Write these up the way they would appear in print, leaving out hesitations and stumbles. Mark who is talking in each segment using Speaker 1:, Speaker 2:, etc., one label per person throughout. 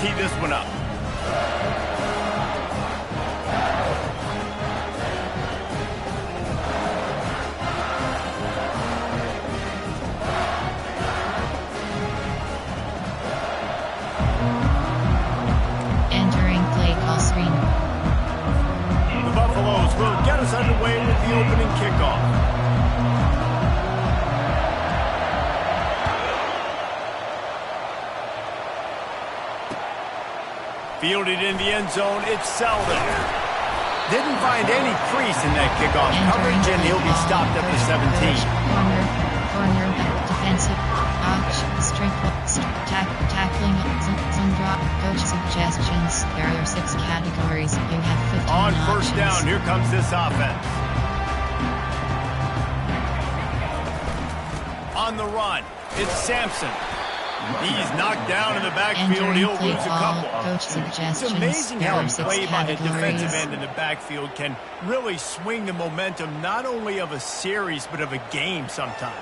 Speaker 1: tee this one up.
Speaker 2: Entering play call screen.
Speaker 1: The Buffaloes will get us underway with the opening kickoff. Fielded in the end zone, it's Selden. Didn't find any crease in that kickoff coverage, and he'll be stopped at the 17.
Speaker 2: Corner, defensive, tackling, some drop, coach suggestions. There are 6 categories. You have 15
Speaker 1: On
Speaker 2: options.
Speaker 1: first down, here comes this offense. On the run, it's Sampson. He's knocked down in the backfield. He'll lose a couple. It's amazing how a play by a defensive end in the backfield can really swing the momentum not only of a series but of a game sometimes.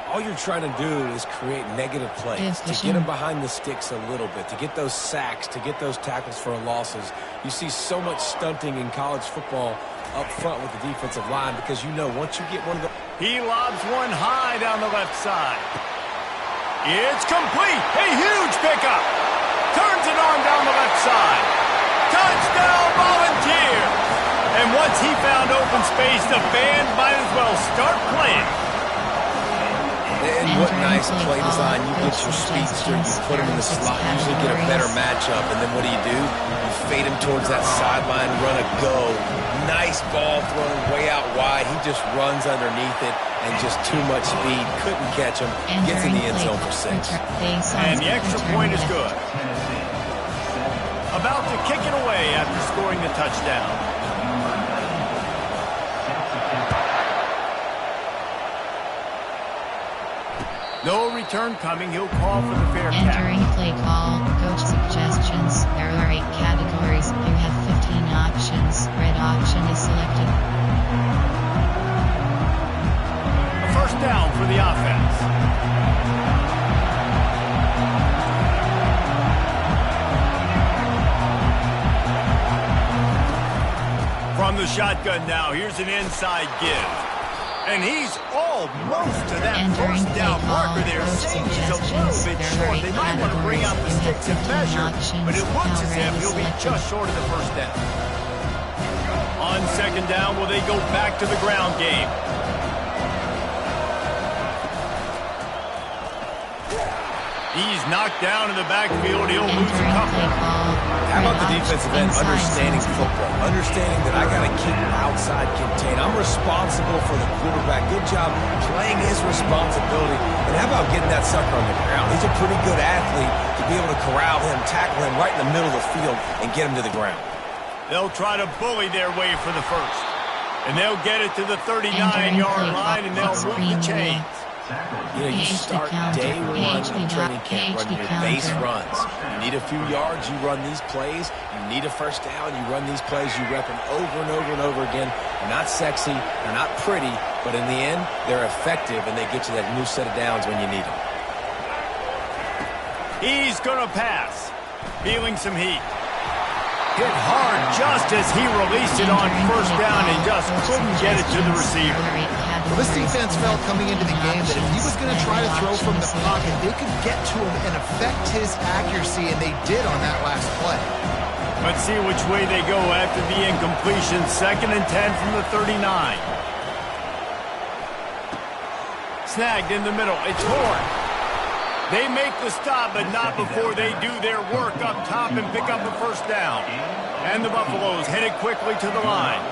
Speaker 3: All you're trying to do is create negative plays, to get them behind the sticks a little bit, to get those sacks, to get those tackles for losses. You see so much stunting in college football up front with the defensive line because you know once you get one of the...
Speaker 1: He lobs one high down the left side. It's complete. A huge pickup. Turns it on down the left side. Touchdown, Volunteers. And once he found open space, the band might as well start playing.
Speaker 3: And what nice play design. You get your speedster, you put him in the slot, usually get a better matchup, and then what do? You fade him towards that sideline, run a go. Nice ball thrown way out wide. He just runs underneath it, and just too much speed. Couldn't catch him. Gets in the end zone for 6.
Speaker 1: And the extra point is good. About to kick it away after scoring the touchdown. No return coming. He'll call for the fair catch.
Speaker 2: Entering play call. Coach suggestions. There are 8 categories. You have 15 options. Red option is selected.
Speaker 1: A first down for the offense. From the shotgun now, here's an inside give. And he's almost to that first down marker there. Saying he's a little bit short. They might want to bring out the sticks and measure, but it looks as if he'll be just short of the first down. On second down, will they go back to the ground game? He's knocked down in the backfield. He'll lose a couple.
Speaker 3: How about the defensive end understanding football? Understanding that I got to keep outside contained. I'm responsible for the quarterback. Good job playing his responsibility. And how about getting that sucker on the ground? He's a pretty good athlete to be able to corral him, tackle him right in the middle of the field, and get him to the ground.
Speaker 1: They'll try to bully their way for the first. And they'll get it to the 39-yard line, and they'll move the chains.
Speaker 3: You know, you start day 1 in training camp running your base runs. You need a few yards, you run these plays. You need a first down, you run these plays. You rep them over and over and over again. They're not sexy, they're not pretty, but in the end, they're effective, and they get you that new set of downs when you need them.
Speaker 1: He's going to pass. Feeling some heat. Hit hard just as he released it on first down and just couldn't get it to the receiver.
Speaker 4: Well, this defense felt coming into the game that if he was going to try to throw from the pocket, they could get to him and affect his accuracy, and they did on that last play.
Speaker 1: Let's see which way they go after the incompletion. 2nd and 10 from the 39. Snagged in the middle. It's Horn. They make the stop, but not before they do their work up top and pick up a first down. And the Buffaloes headed quickly to the line.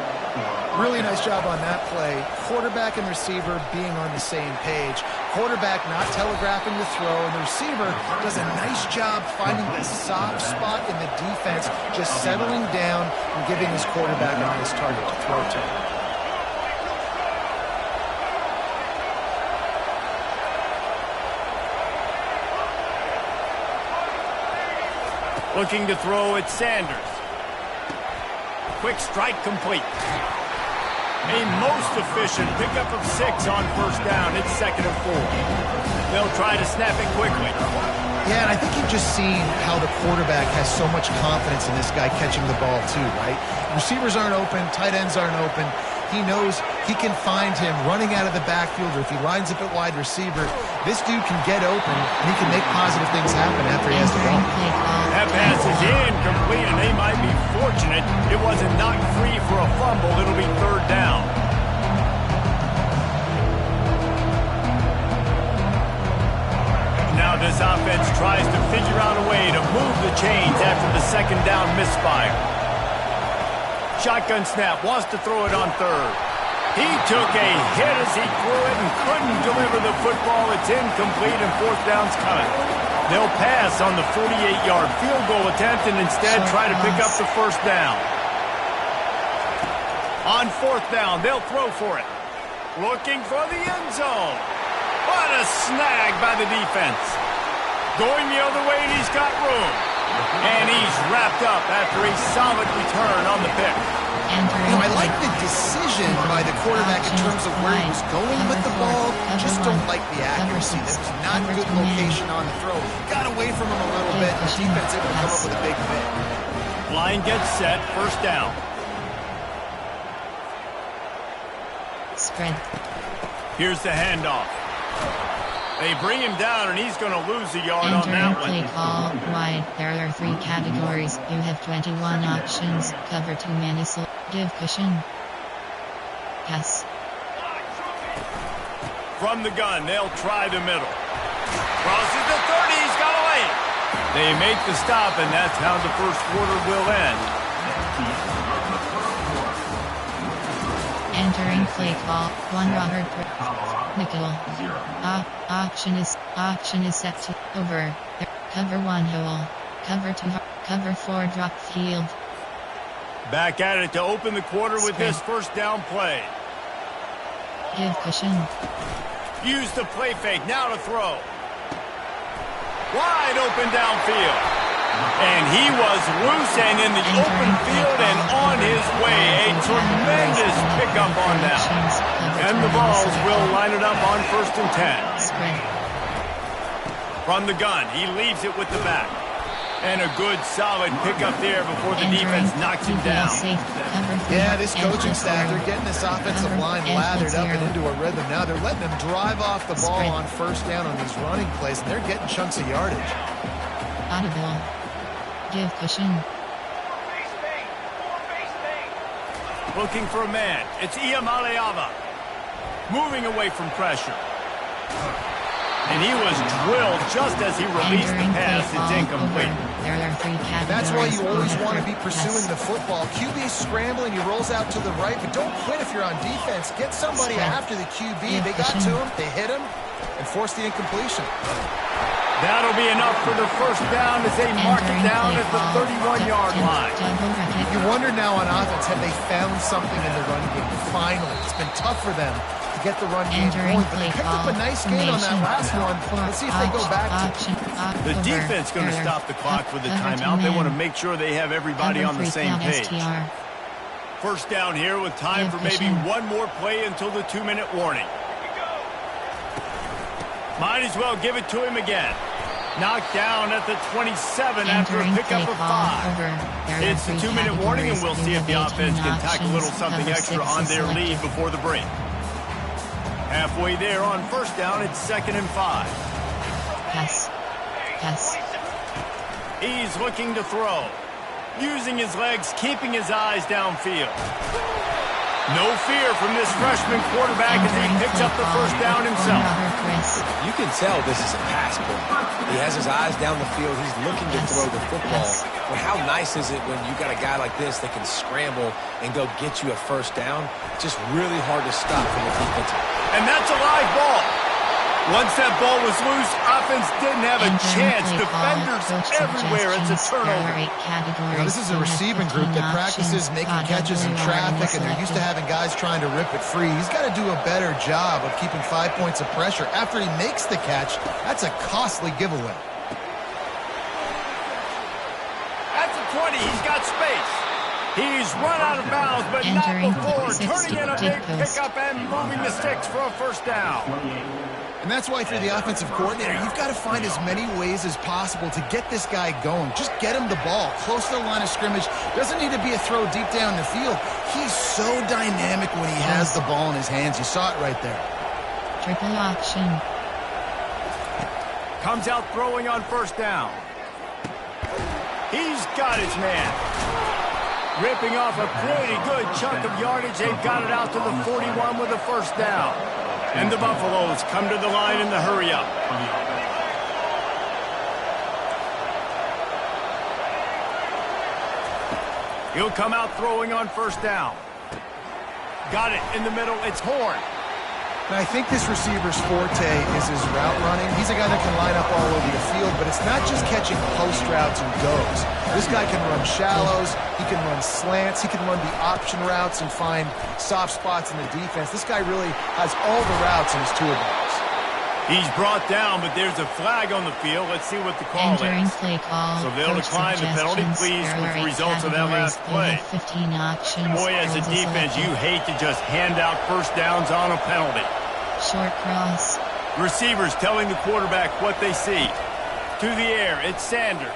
Speaker 4: Really nice job on that play. Quarterback and receiver being on the same page. Quarterback not telegraphing the throw, and the receiver does a nice job finding the soft spot in the defense, just settling down and giving his quarterback a nice target to throw to.
Speaker 1: Looking to throw at Sanders. Quick strike complete. A most efficient pickup of 6 on first down. It's 2nd and 4. They'll try to snap it quickly.
Speaker 4: Yeah, and I think he just seen how the quarterback has so much confidence in this guy catching the ball too, right? Receivers aren't open, tight ends aren't open. He knows he can find him running out of the backfield, or if he lines up at wide receiver, this dude can get open and he can make positive things happen after he has the ball.
Speaker 1: That pass is incomplete, and they might be fortunate it wasn't knocked free for a fumble. It'll be third down. Now this offense tries to figure out a way to move the chains after the second down misfire. Shotgun snap, wants to throw it on third. He took a hit as he threw it and couldn't deliver the football. It's incomplete and fourth down's coming. They'll pass on the 48-yard field goal attempt and instead try to pick up the first down. On fourth down, they'll throw for it. Looking for the end zone. What a snag by the defense. Going the other way, and he's got room. And he's wrapped up after a solid return on the pick.
Speaker 4: I like the decision by the quarterback in terms of where he was going with the ball. Just don't like the accuracy. That was not a good location on the throw. Got away from him a little bit. The defense able to come up with a big pick.
Speaker 1: Line gets set. First down.
Speaker 2: Spread.
Speaker 1: Here's the handoff. They bring him down, and he's going to lose a yard on that one.
Speaker 2: Play call wide. There are 3 categories. You have 21 options. Cover 2 Manisol. Give cushion. Pass.
Speaker 1: From the gun, they'll try the middle. Crosses the 30. He's got away. They make the stop, and that's how the first quarter will end.
Speaker 2: Entering play call. 1 Robert Nickel. Option is set to over. Cover 1 hole. Cover 2. Cover 4 drop field.
Speaker 1: Back at it to open the quarter with this first down play.
Speaker 2: Give cushion.
Speaker 1: Use the play fake. Now to throw. Wide open downfield. And he was loose and in the open field and on his way. A tremendous pickup on that. And the Vols will line it up on 1st and 10. From the gun, he leaves it with the back. And a good, solid pickup there before the defense knocks him down.
Speaker 4: Yeah, this coaching staff, they're getting this offensive line lathered up and into a rhythm now. They're letting them drive off the ball on first down on these running plays, and they're getting chunks of yardage.
Speaker 2: Audible. Give cushion.
Speaker 1: Looking for a man. It's Iamaleava. Moving away from pressure. And he was drilled just as he released the pass. It's incomplete.
Speaker 2: There are 3 categories.
Speaker 4: That's why you always want to be pursuing the football. QB's scrambling, he rolls out to the right, but don't quit if you're on defense. Get somebody after the QB. They got to him, they hit him, and forced the incompletion.
Speaker 1: That'll be enough for the first down as they mark it down at the 31-yard line.
Speaker 4: You wonder now on offense, have they found something in the run game? Finally, it's been tough for them to get the run game going, but they picked up a nice gain on that last one. Let's see if they go back to
Speaker 1: the defense going to stop the clock with the timeout. They want to make sure they have everybody on the same page. First down here with time for maybe one more play until the 2-minute warning. Might as well give it to him again. Knocked down at the 27 after a pickup of 5. It's the 2-minute warning, and we'll see if the offense can tack a little something extra on their lead before the break. Halfway there on first down, it's 2nd and 5.
Speaker 2: Pass.
Speaker 1: He's looking to throw. Using his legs, keeping his eyes downfield. No fear from this freshman quarterback as he picks up the first down himself.
Speaker 3: You can tell this is a pass play. He has his eyes down the field. He's looking to throw the football. But how nice is it when you got a guy like this that can scramble and go get you a first down? Just really hard to stop from the defense.
Speaker 1: And that's a live ball. Once that ball was loose, offense didn't have a chance. Defenders everywhere. It's a turnover.
Speaker 4: Now, this is a receiving group that practices making catches in traffic, and they're used to having guys trying to rip it free. He's got to do a better job of keeping 5 points of pressure. After he makes the catch, that's a costly giveaway.
Speaker 1: At the 20, he's got space. He's run out of bounds, but not before turning in a big pickup and moving the sticks for a first down.
Speaker 4: And that's why if you're the offensive coordinator, you've got to find as many ways as possible to get this guy going. Just get him the ball close to the line of scrimmage. Doesn't need to be a throw deep down the field. He's so dynamic when he has the ball in his hands. You saw it right there.
Speaker 2: Triple option.
Speaker 1: Comes out throwing on first down. He's got his man. Ripping off a pretty good chunk of yardage. They've got it out to the 41 with a first down. And the Buffaloes come to the line in the hurry-up. He'll come out throwing on first down. Got it in the middle. It's Horn.
Speaker 4: And I think this receiver's forte is his route running. He's a guy that can line up all over the field, but it's not just catching post routes and goes. This guy can run shallows, he can run slants, he can run the option routes and find soft spots in the defense. This guy really has all the routes in his toolbox.
Speaker 1: He's brought down, but there's a flag on the field. Let's see what the call
Speaker 2: Entering
Speaker 1: is.
Speaker 2: Play call.
Speaker 1: So they'll decline the penalty. Please with the results of that last play.
Speaker 2: 15 options.
Speaker 1: Boy, as a defense, you hate to just hand out first downs on a penalty.
Speaker 2: Short cross.
Speaker 1: Receivers telling the quarterback what they see. To the air, it's Sanders.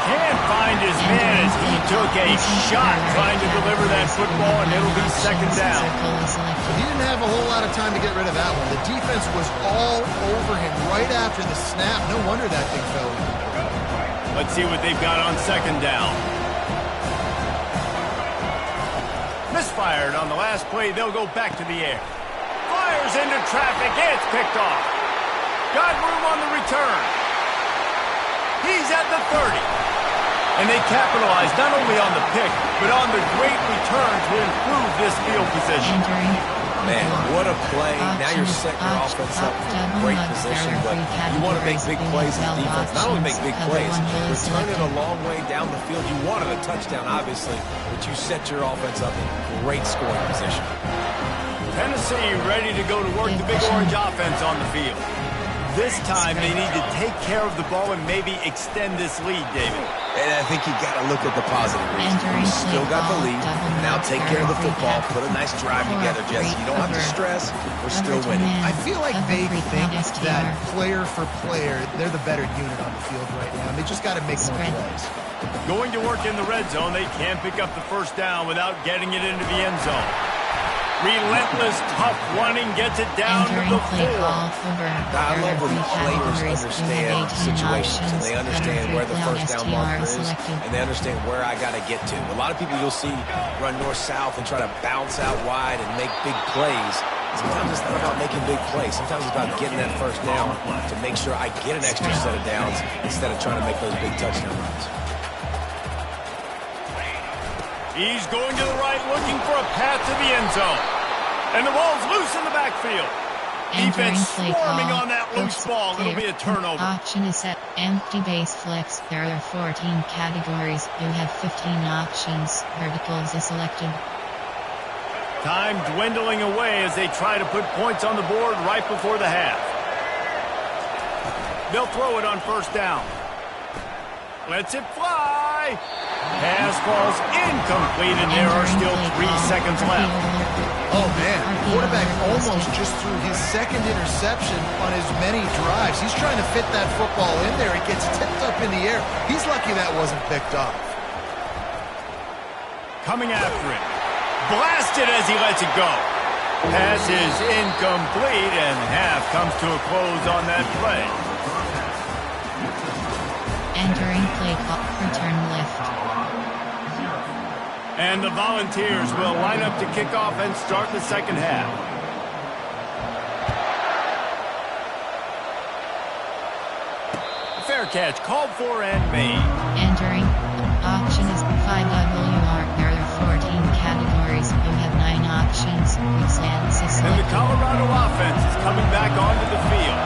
Speaker 1: Can't find his man as he took a shot trying to deliver that football, and it'll be second down.
Speaker 4: He didn't have a whole lot of time to get rid of that one. The defense was all over him right after the snap. No wonder that thing fell in.
Speaker 1: Let's see what they've got on second down. Misfired on the last play. They'll go back to the air. Fires into traffic. It's picked off. Got room on the return. He's at the 30. And they capitalize not only on the pick, but on the great return to improve this field position.
Speaker 3: Man, what a play. Now you're setting your offense up for a great position, but you want to make big plays as defense. Not only make big plays, return it a long way down the field. You wanted a touchdown, obviously, but you set your offense up in great scoring position.
Speaker 1: Tennessee ready to go to work the Big Orange offense on the field. This time they need to take care of the ball and maybe extend this lead, David.
Speaker 3: And I think you got to look at the positive reasons. You still got the lead. Now take care of the football. Put a nice drive together, Jesse. You don't have to stress. We're still winning.
Speaker 4: I feel like they think that player for player, they're the better unit on the field right now. They just got to make more plays.
Speaker 1: Going to work in the red zone. They can't pick up the first down without getting it into the end zone. Relentless, tough running gets it down to the 4.
Speaker 3: I love when players understand situations and they understand where the first down marker is and they understand where I got to get to. A lot of people you'll see run north-south and try to bounce out wide and make big plays. Sometimes it's not about making big plays. Sometimes it's about getting that first down to make sure I get an extra set of downs instead of trying to make those big touchdown runs.
Speaker 1: He's going to the right, looking for a path to the end zone. And the ball's loose in the backfield. Defense swarming on that loose ball. It'll be a turnover.
Speaker 2: Option is set. Empty base flex. There are 14 categories. You have 15 options. Verticals is selected.
Speaker 1: Time dwindling away as they try to put points on the board right before the half. They'll throw it on first down. Lets it fly. Pass falls incomplete, and there are still 3 seconds left.
Speaker 4: Oh, man. The quarterback almost just threw his second interception on as many drives. He's trying to fit that football in there. It gets tipped up in the air. He's lucky that wasn't picked off.
Speaker 1: Coming after it. Blasted as he lets it go. Pass is incomplete, and half comes to a close on that play.
Speaker 2: Entering play call. Return lift.
Speaker 1: And the Volunteers will line up to kick off and start the second half. Fair catch called for and made.
Speaker 2: Entering. Option is 5WR. There are 14 categories. You have 9 options.
Speaker 1: And the Colorado offense is coming back onto the field.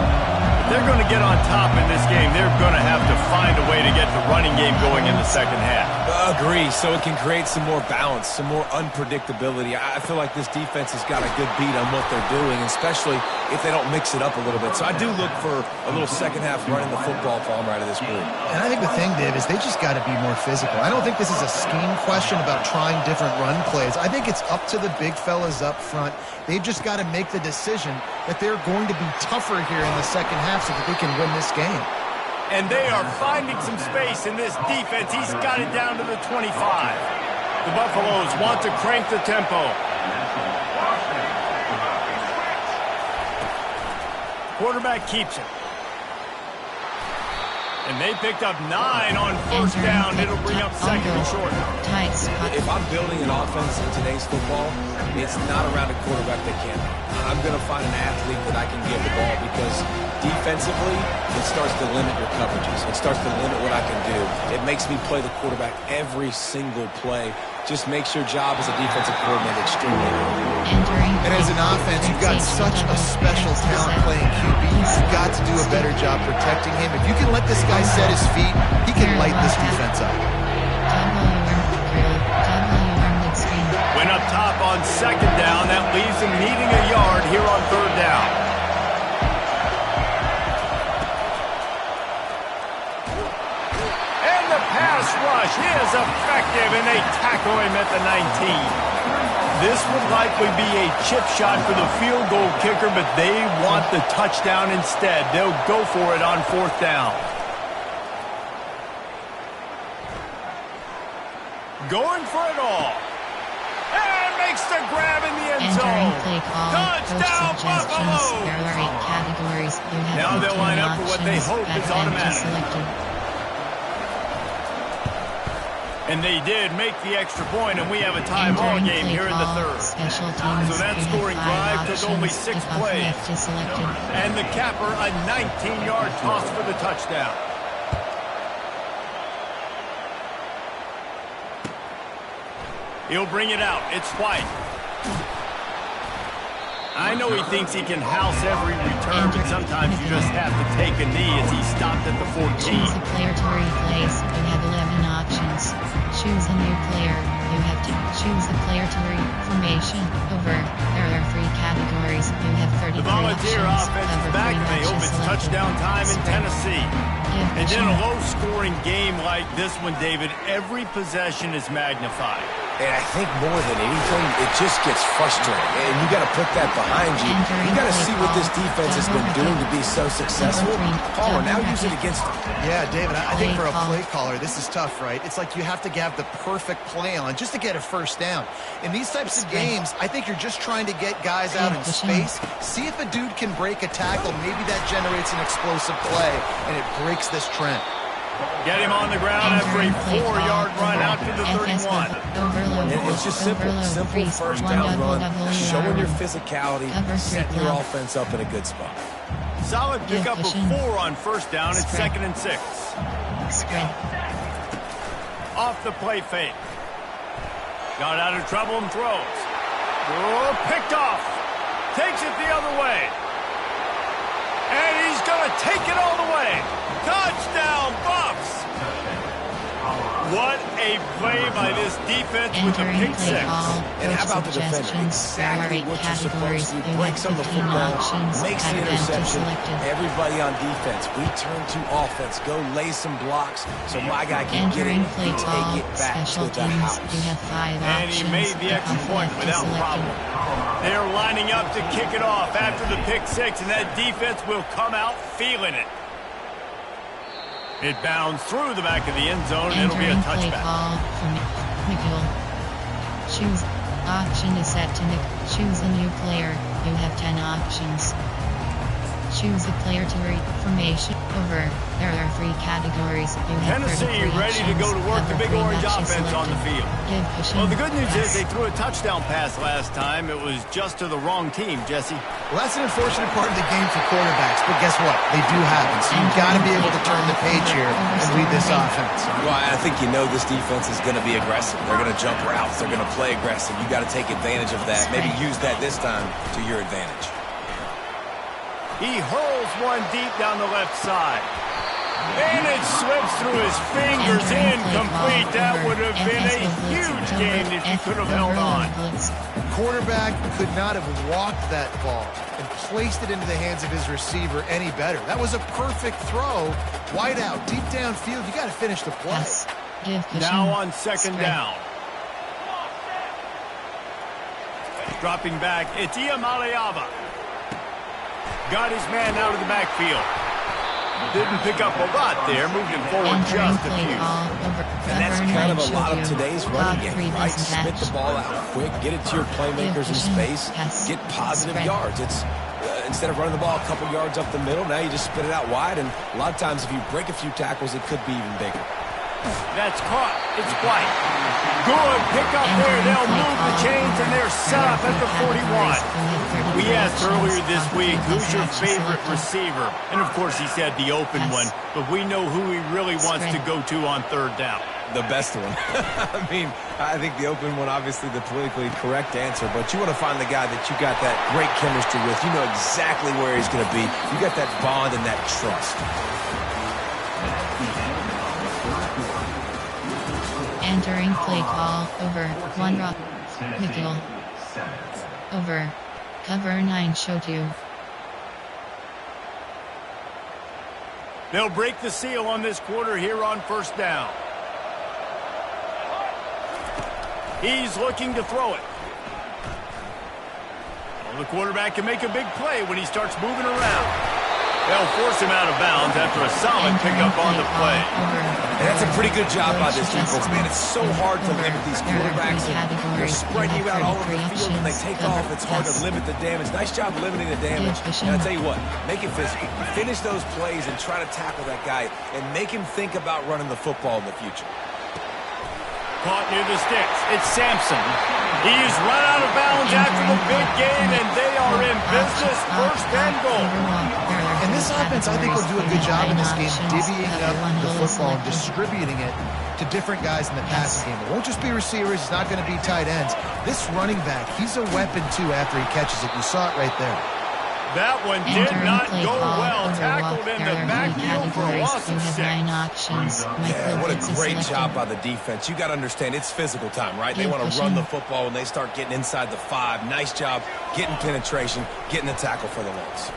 Speaker 1: they're going to get on top in this game, they're going to have to find a way to get the running game going in the second half.
Speaker 3: Agree, so it can create some more balance, some more unpredictability. I feel like this defense has got a good beat on what they're doing, especially if they don't mix it up a little bit. So I do look for a little second half running the football from out of this group.
Speaker 4: And I think the thing, Dave, is they just got to be more physical. I don't think this is a scheme question about trying different run plays. I think it's up to the big fellas up front. They've just got to make the decision that they're going to be tougher here in the second half so that they can win this game.
Speaker 1: And they are finding some space in this defense. He's got it down to the 25. The Buffaloes want to crank the tempo. Quarterback keeps it. And they picked up 9 on first down. It'll bring up second and short.
Speaker 3: If I'm building an offense in today's football, it's not around a quarterback that can't. I'm going to find an athlete that I can give the ball because defensively, it starts to limit your coverages. It starts to limit what I can do. It makes me play the quarterback every single play. Just makes your job as a defensive coordinator extremely hard.
Speaker 4: And as an offense, you've got such a special talent playing QB. You've got to do a better job protecting him. If you can let this guy set his feet, he can light this defense up.
Speaker 1: Went up top on second down. That leaves him needing a yard here on third down. And the pass rush is effective, and they tackle him at the 19. This would likely be a chip shot for the field goal kicker, but they want the touchdown instead. They'll go for it on fourth down. Going for it all. And makes the grab in the end zone. Touchdown, Buffalo! Now they'll line up for what they hope is automatic. And they did make the extra point, and we have a tie ball game here in the third. So that scoring drive took only 6 plays. And the capper, a 19-yard toss for the touchdown. He'll bring it out. It's White. I know he thinks he can house every return, but sometimes you just have to take a knee as he stopped at the 14.
Speaker 2: Choose a player to replace. You have 11 options. Choose a new player. You have to choose the player to formation. Over. There are 3 categories. You have 33
Speaker 1: the Volunteer
Speaker 2: options.
Speaker 1: offense is back, and they hope it's touchdown time in Tennessee. And in a low-scoring game like this one, David, every possession is magnified.
Speaker 3: And I think more than anything, it just gets frustrating. And you got to put that behind you. You got to see what this defense has been doing to be so successful. Caller, now use it against them.
Speaker 4: Yeah, David, I think for a play caller, this is tough, right? It's like you have to have the perfect play on just to get a first down. In these types of games, I think you're just trying to get guys out in space. See if a dude can break a tackle. Maybe that generates an explosive play, and it breaks this trend.
Speaker 1: Get him on the ground after a 4-yard run out to the 31.
Speaker 3: And it's just simple first down run, showing your physicality, setting your offense up in a good spot.
Speaker 1: Solid pickup of 4 on first down. It's 2nd and 6. Off the play fake. Got out of trouble and throws. Oh, picked off. Takes it the other way. And he's going to take it all the way. Touchdown, Buffs! What a play by this defense with the pick 6.
Speaker 3: And how about the defender? Exactly what you're supposed to do. Breaks on the football, makes the interception. Everybody on defense, we turn to offense. Go lay some blocks so my guy can get it and take it back to the house.
Speaker 1: And he made the extra point without problem. They're lining up to kick it off after the pick 6, and that defense will come out feeling it. It bounds through the back of the end zone, and it'll be a touchback.
Speaker 2: Choose option is set to choose a new player. You have 10 options. Choose a player to formation. Over. There are 3 categories. You have
Speaker 1: Tennessee ready to go to work the big orange offense on the field. Well, the good news is they threw a touchdown pass last time. It was just to the wrong team, Jesse.
Speaker 4: Well, that's an unfortunate part of the game for quarterbacks, but guess what? They do happen. So you've got to be able to turn the page here and lead this offense.
Speaker 3: Well, I think you know this defense is going to be aggressive. They're going to jump routes. They're going to play aggressive. You got to take advantage of that. Maybe use that this time to your advantage.
Speaker 1: He hurls one deep down the left side. And it slips through his fingers, incomplete. That would have been a huge gain if he could have held on.
Speaker 4: The quarterback could not have walked that ball and placed it into the hands of his receiver any better. That was a perfect throw. Wide out, deep downfield. You got to finish the play.
Speaker 1: Now on second down. Dropping back, it's Iamaleava. Got his man out of the backfield. Didn't pick up a lot there, moved him forward just a few.
Speaker 3: And that's kind of a lot of today's running game, right? Spit the ball out quick, get it to your playmakers in space, get positive yards. It's instead of running the ball a couple yards up the middle, now you just spit it out wide, and a lot of times if you break a few tackles, it could be even bigger.
Speaker 1: That's caught. It's White. Good pick up there. They'll move the chains, and they're set up at the 41. We asked earlier this week, who's your favorite receiver? And, of course, he said the open one, but we know who he really wants to go to on third down.
Speaker 3: The best one. I mean, I think the open one, obviously the politically correct answer, but you want to find the guy that you got that great chemistry with. You know exactly where he's going to be. You got that bond and that trust.
Speaker 2: Entering play call, over, 1 rock, nickel, over, cover 9 show 2.
Speaker 1: They'll break the seal on this quarter here on first down. He's looking to throw it. Well, the quarterback can make a big play when he starts moving around. They'll force him out of bounds after a solid pickup on the play.
Speaker 3: And that's a pretty good job by this defense, man. It's so hard to limit these quarterbacks. They're spreading you out all over the field. When they take off, it's hard to limit the damage. Nice job limiting the damage. And I'll tell you what, make it physical. Finish those plays and try to tackle that guy and make him think about running the football in the future.
Speaker 1: Caught near the sticks. It's Sampson. He's run out of bounds after the big game, and they are in business. First and goal.
Speaker 4: And this offense, I think, will do a good job in this game divvying up the football and distributing it to different guys in the passing game. It won't just be receivers. It's not going to be tight ends. This running back, he's a weapon, too, after he catches it. You saw it right there.
Speaker 1: That one did not go well. Tackled in the backfield for a loss of 6.
Speaker 3: Yeah, what a great job by the defense. You got to understand, it's physical time, right? They want to run the football when they start getting inside the 5. Nice job getting penetration, getting the tackle for the loss.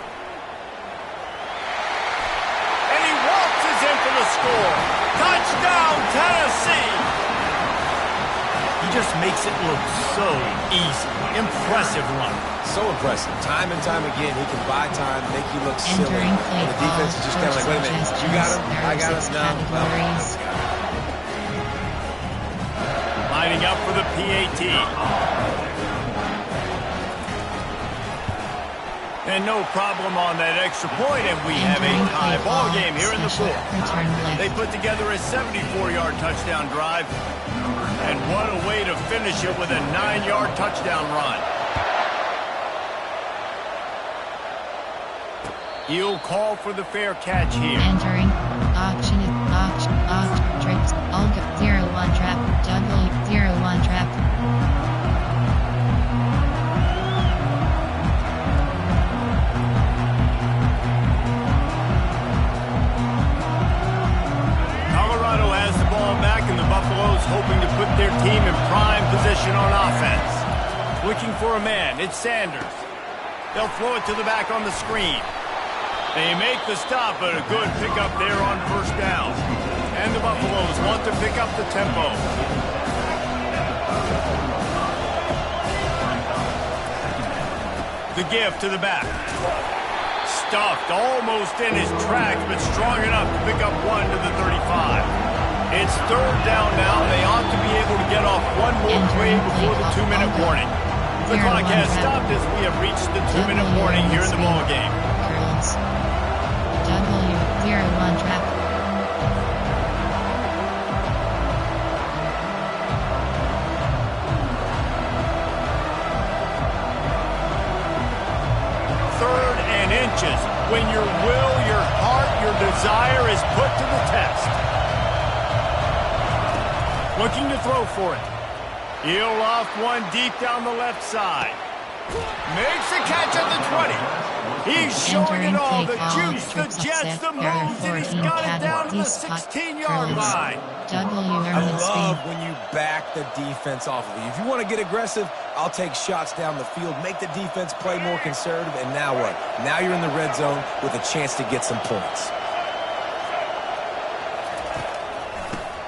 Speaker 1: And he waltzes in for the score. Touchdown, Tennessee! He just makes it look so easy. Impressive run.
Speaker 3: So impressive. Time and time again, he can buy time, make you look silly. And the defense is just kind of like, wait a minute, you got him? I got him? No.
Speaker 1: Lining up for the PAT. And no problem on that extra point, and we have a tie ball game here in the 4th. They put together a 74-yard touchdown drive. And what a way to finish it with a 9-yard touchdown run. He'll call for the fair catch here.
Speaker 2: Entering auction, trips, Olga, 0-1 trap, W, 0-1 trap.
Speaker 1: Colorado has the ball back, and the Buffaloes hoping to put their team in prime position on offense. Looking for a man, it's Sanders. They'll throw it to the back on the screen. They make the stop, but a good pickup there on first down. And the Buffaloes want to pick up the tempo. The give to the back. Stuffed almost in his tracks, but strong enough to pick up 1 to the 35. It's third down now. They ought to be able to get off one more play before the 2-minute warning. The clock has stopped as we have reached the 2-minute warning here in the ballgame.
Speaker 2: W01 trap.
Speaker 1: Third and inches. When your will, your heart, your desire is put to the test. Looking to throw for it. He'll loft one deep down the left side. Makes the catch at the 20. He's showing it all, the
Speaker 2: Entering
Speaker 1: juice, the jets, the
Speaker 2: There are
Speaker 1: moves, and he's
Speaker 2: 14
Speaker 1: got it down to the
Speaker 2: categories.
Speaker 1: 16-yard line.
Speaker 3: I love when you back the defense off of you. If you want to get aggressive, I'll take shots down the field, make the defense play more conservative, and now what? Now you're in the red zone with a chance to get some points.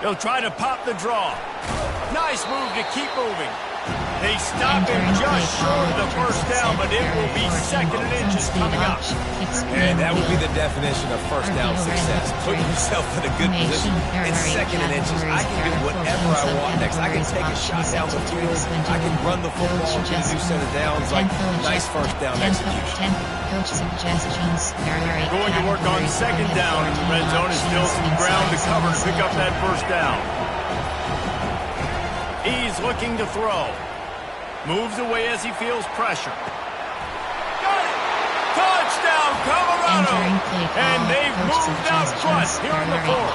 Speaker 1: He'll try to pop the draw. Nice move to keep moving. They stop him just short of the first down, but it will be 2nd and inches coming up.
Speaker 3: And that would be the definition of first down success. Put yourself in a good position. It's 2nd and inches. I can do whatever I want next. I can take a shot down the field. I can run the football to the new set of downs. Like nice first down execution.
Speaker 2: Coach suggestions.
Speaker 1: Going to work on 2nd down in the red zone is still some ground to cover to pick up that first down. He's looking to throw. Moves away as he feels pressure. Got it! Touchdown, Colorado! And they've moved out front here in the 4th.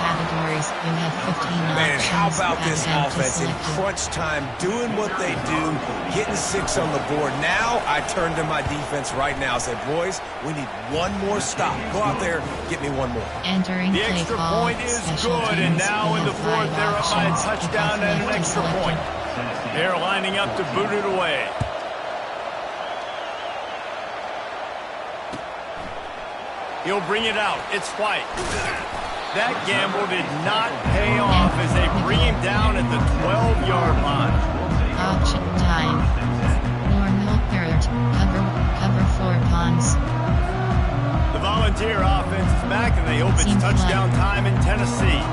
Speaker 3: Man, how about this offense in crunch time, doing what they do, getting 6 on the board. Now I turn to my defense right now and say, boys, we need one more stop. Go out there, get me one more.
Speaker 1: The extra point is good, and now in the 4th, they're up by a touchdown and an extra point. They're lining up to boot it away. He'll bring it out. It's White. That gamble did not pay off as they bring him down at the 12-yard line.
Speaker 2: Option time. Normal third. Cover 4 punts.
Speaker 1: The Volunteer offense is back, and they hope it's touchdown time in Tennessee.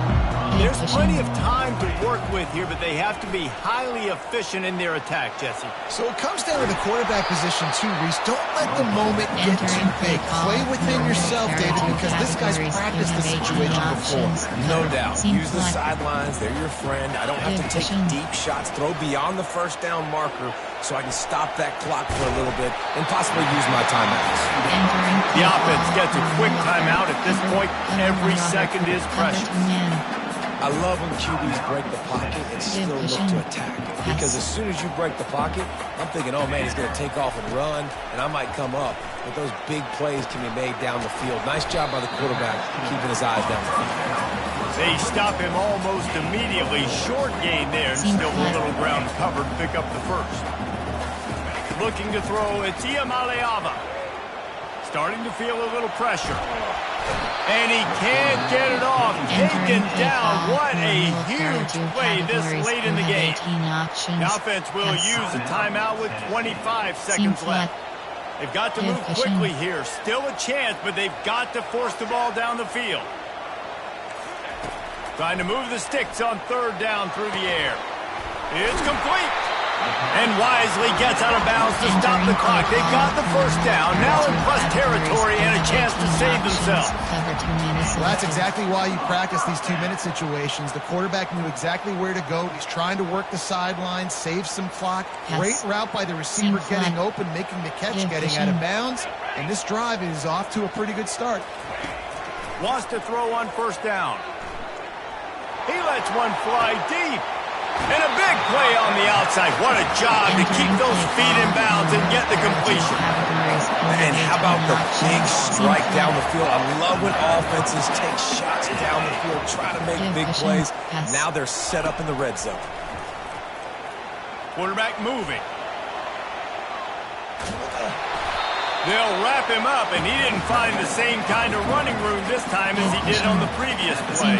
Speaker 1: There's plenty of time to work with here, but they have to be highly efficient in their attack, Jesse.
Speaker 4: So it comes down to the quarterback position too, Reese. Don't let the moment get too big. Play within yourself, David, because this guy's practiced the situation before.
Speaker 3: No doubt. Use the sidelines. They're your friend. I don't have to take deep shots. Throw beyond the first down marker so I can stop that clock for a little bit and possibly use my timeouts.
Speaker 1: The offense gets a quick timeout. At this point, every second is precious.
Speaker 3: I love when QBs break the pocket and still look to attack. Because as soon as you break the pocket, I'm thinking, oh man, he's going to take off and run, and I might come up. But those big plays can be made down the field. Nice job by the quarterback keeping his eyes down the field.
Speaker 1: They stop him almost immediately. Short gain there, and still a little ground covered to pick up the first. Looking to throw, it's Iamaleava. Starting to feel a little pressure. And he can't get it off. Taken down. What a huge play this late in the game. The offense will use a timeout with 25 seconds left. They've got to move quickly here. Still a chance, but they've got to force the ball down the field. Trying to move the sticks on 3rd down through the air. It's complete. And wisely gets out of bounds to stop the clock. They've got the first down. Now in plus territory and a chance to save themselves.
Speaker 4: Well, that's exactly why you practice these 2-minute situations. The quarterback knew exactly where to go. He's trying to work the sidelines, save some clock. Great route by the receiver getting open, making the catch, getting out of bounds. And this drive is off to a pretty good start.
Speaker 1: Wants to throw on 1st down. He lets one fly deep. And a big play on the outside. What a job to keep those feet in bounds and get the completion.
Speaker 3: And how about the big strike down the field? I love when offenses take shots down the field, try to make big plays. Now they're set up in the red zone.
Speaker 1: Quarterback moving. They'll wrap him up, and he didn't find the same kind of running room this time as he did on the previous play.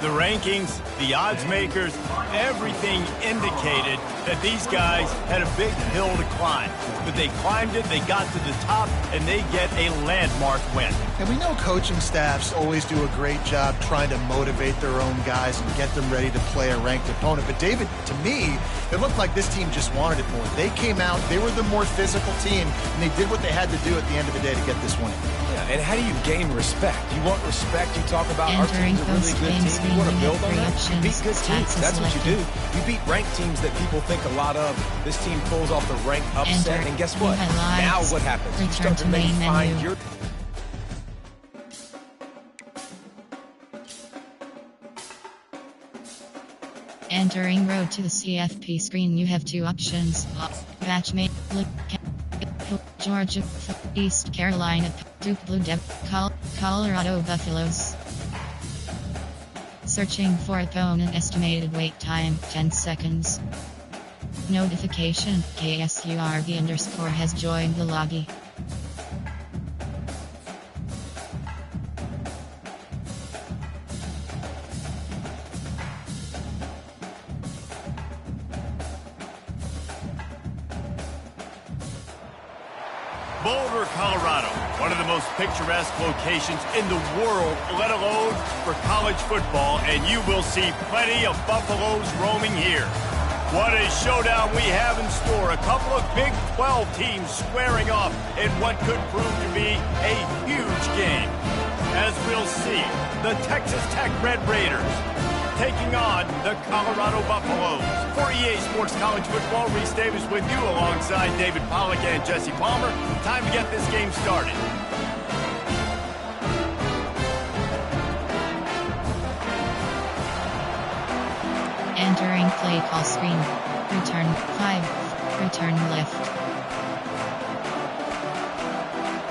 Speaker 1: The rankings, the odds makers, everything indicated that these guys had a big hill to climb. But they climbed it, they got to the top, and they get a landmark win.
Speaker 4: And we know coaching staffs always do a great job trying to motivate their own guys and get them ready to play a ranked opponent. But David, to me, it looked like this team just wanted it more. They came out, they were the more physical team, and they did what they had to do at the end of the day to get this win.
Speaker 3: Yeah, and how do you gain respect? You want respect, you talk about our team's a really good team. You want to build on that? You beat good teams. That's what you do. You beat ranked teams that people think a lot of. This team pulls off the ranked upset, and guess what? Now what happens? You start to maybe find your...
Speaker 2: Entering road to the CFP screen, you have two options. Batchmate, Georgia, East Carolina, Duke Blue Devils, Colorado Buffaloes. Searching for opponent, estimated wait time, 10 seconds. Notification, KSURV_ has joined the lobby.
Speaker 1: Boulder, Colorado, one of the most picturesque locations in the world, let alone for college football, and you will see plenty of Buffaloes roaming here. What a showdown we have in store. A couple of Big 12 teams squaring off in what could prove to be a huge game. As we'll see, the Texas Tech Red Raiders taking on the Colorado Buffaloes. For EA Sports College Football, Reese Davis with you alongside David Pollack and Jesse Palmer. Time to get this game started.
Speaker 2: Entering play call screen. Return 5. Return left.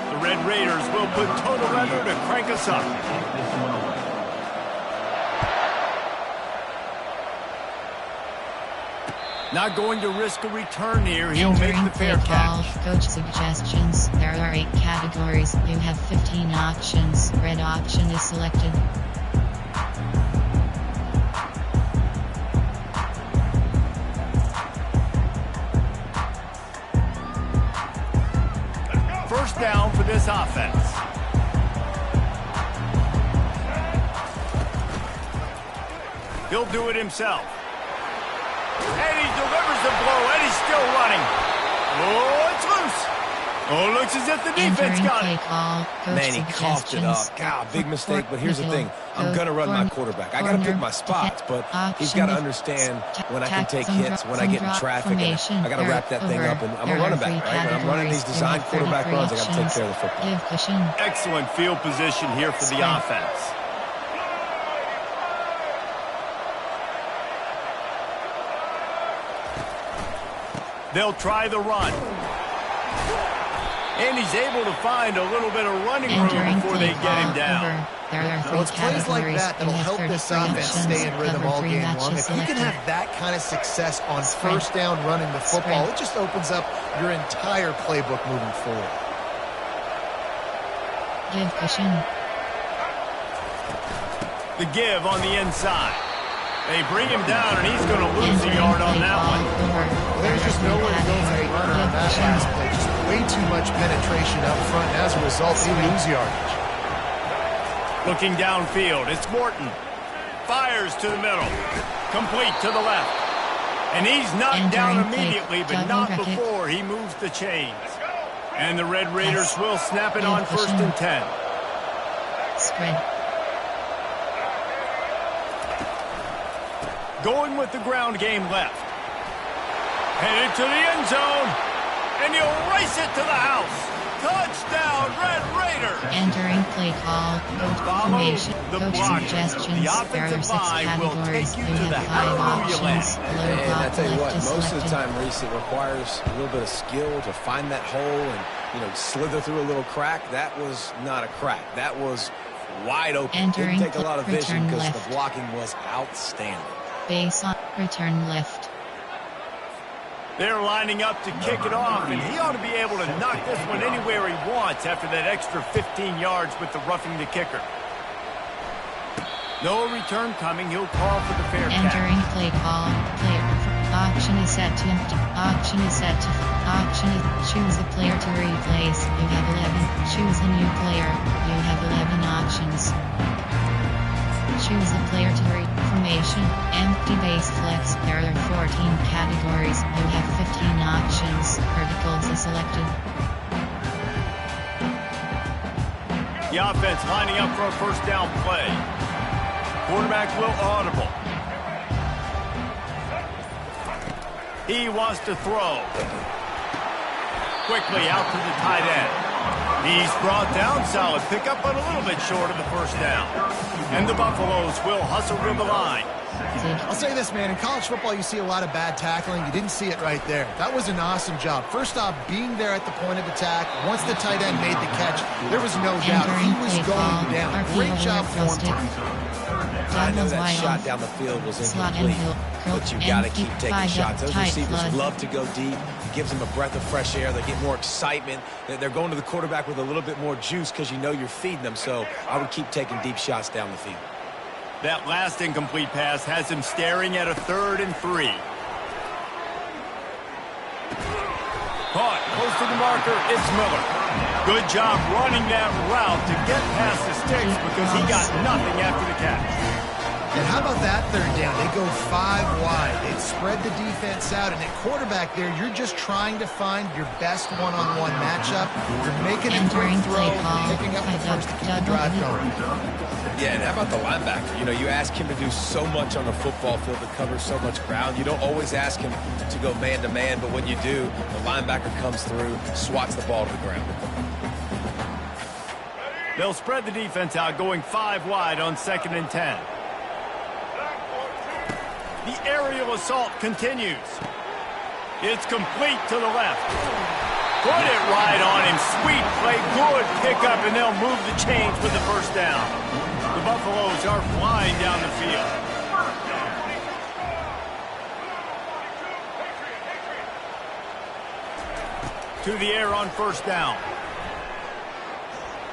Speaker 1: The Red Raiders will put total weather to crank us up. Not going to risk a return here. He'll make the fair catch.
Speaker 2: Coach suggestions. There are 8 categories. You have 15 options. Red option is selected.
Speaker 1: First down for this offense. He'll do it himself. And he delivers the blow, and he's still running. Oh, it's loose. Oh, looks as if the defense got it.
Speaker 3: Man, he coughed it up. God, big mistake, but here's the thing. I'm going to run my quarterback. I got to pick my spots, but he's got to understand when I can take hits, when I get in traffic, and I got to wrap that thing up. And I'm a running back, right? When I'm running these design quarterback runs, I got to take care of the football.
Speaker 1: Excellent field position here for the offense. They'll try the run. And he's able to find a little bit of running room before they get him down.
Speaker 4: Well, it's plays like that that'll help this offense stay in rhythm all game long. If you can have that kind of success on first down running the football, it just opens up your entire playbook moving forward.
Speaker 2: Give cushion.
Speaker 1: The give on the inside. They bring him down, and he's going to lose a yard on that one.
Speaker 4: Well, there's just nowhere to go for a runner on that last play. Just way too much penetration up front, and as a result, they lose yardage.
Speaker 1: Looking downfield, it's Morton. Fires to the middle. Complete to the left. And he's knocked down immediately, but not before he moves the chains. And the Red Raiders will snap it on 1st and 10.
Speaker 2: Spread.
Speaker 1: Going with the ground game left. Headed to the end zone. And he'll race it to the house. Touchdown, Red Raiders.
Speaker 2: Entering play call. Coach formation. Coach suggestions. There are 6 categories. You have 5 options.
Speaker 3: And I tell you what, most of the time, Reese, it requires a little bit of skill to find that hole and, slither through a little crack. That was not a crack. That was wide open.
Speaker 2: Entering
Speaker 3: didn't take a lot of vision because
Speaker 2: left.
Speaker 3: the blocking was outstanding.
Speaker 2: Base on return left.
Speaker 1: They're lining up to kick it off, and he ought to be able to knock this one anywhere he wants after that extra 15 yards with the roughing the kicker. No return coming. He'll call for the fair catch.
Speaker 2: Entering play call. Player. Option is set to empty. Option is set to. Option is choose a player to replace. You have 11. Choose a new player. You have 11 options. Choose a player to read. Formation, empty base flex. There are 14 categories. You have 15 options. Verticals is selected.
Speaker 1: The offense lining up for a first down play. Quarterback will audible. He wants to throw. Quickly out to the tight end. He's brought down, solid pickup, but a little bit short of the first down. And the Buffaloes will hustle to the line.
Speaker 4: I'll say this, man. In college football, you see a lot of bad tackling. You didn't see it right there. That was an awesome job. First off, being there at the point of attack. Once the tight end made the catch, there was no doubt he was going down. Great job for him.
Speaker 3: I know that shot down the field was incomplete, but you got to keep taking shots. Those receivers love to go deep. It gives them a breath of fresh air. They get more excitement. They're going to the quarterback with a little bit more juice because you know you're feeding them. So I would keep taking deep shots down the field.
Speaker 1: That last incomplete pass has him staring at a 3rd and 3. Caught close to the marker. It's Miller. Good job running that route to get past the sticks because he got nothing after the catch.
Speaker 4: And how about that 3rd down? They go 5 wide. They spread the defense out, and at quarterback there, you're just trying to find your best one-on-one matchup. You're making a quick throw, picking up the first to keep the drive going.
Speaker 3: Yeah, and how about the linebacker? You know, you ask him to do so much on the football field to cover so much ground. You don't always ask him to go man-to-man, but when you do, the linebacker comes through, swats the ball to the ground.
Speaker 1: They'll spread the defense out, going 5 wide on 2nd and 10. The aerial assault continues. It's complete to the left. Put it right on him. Sweet play. Good pickup, and they'll move the chains with the first down. The Buffaloes are flying down the field. To the air on 1st down.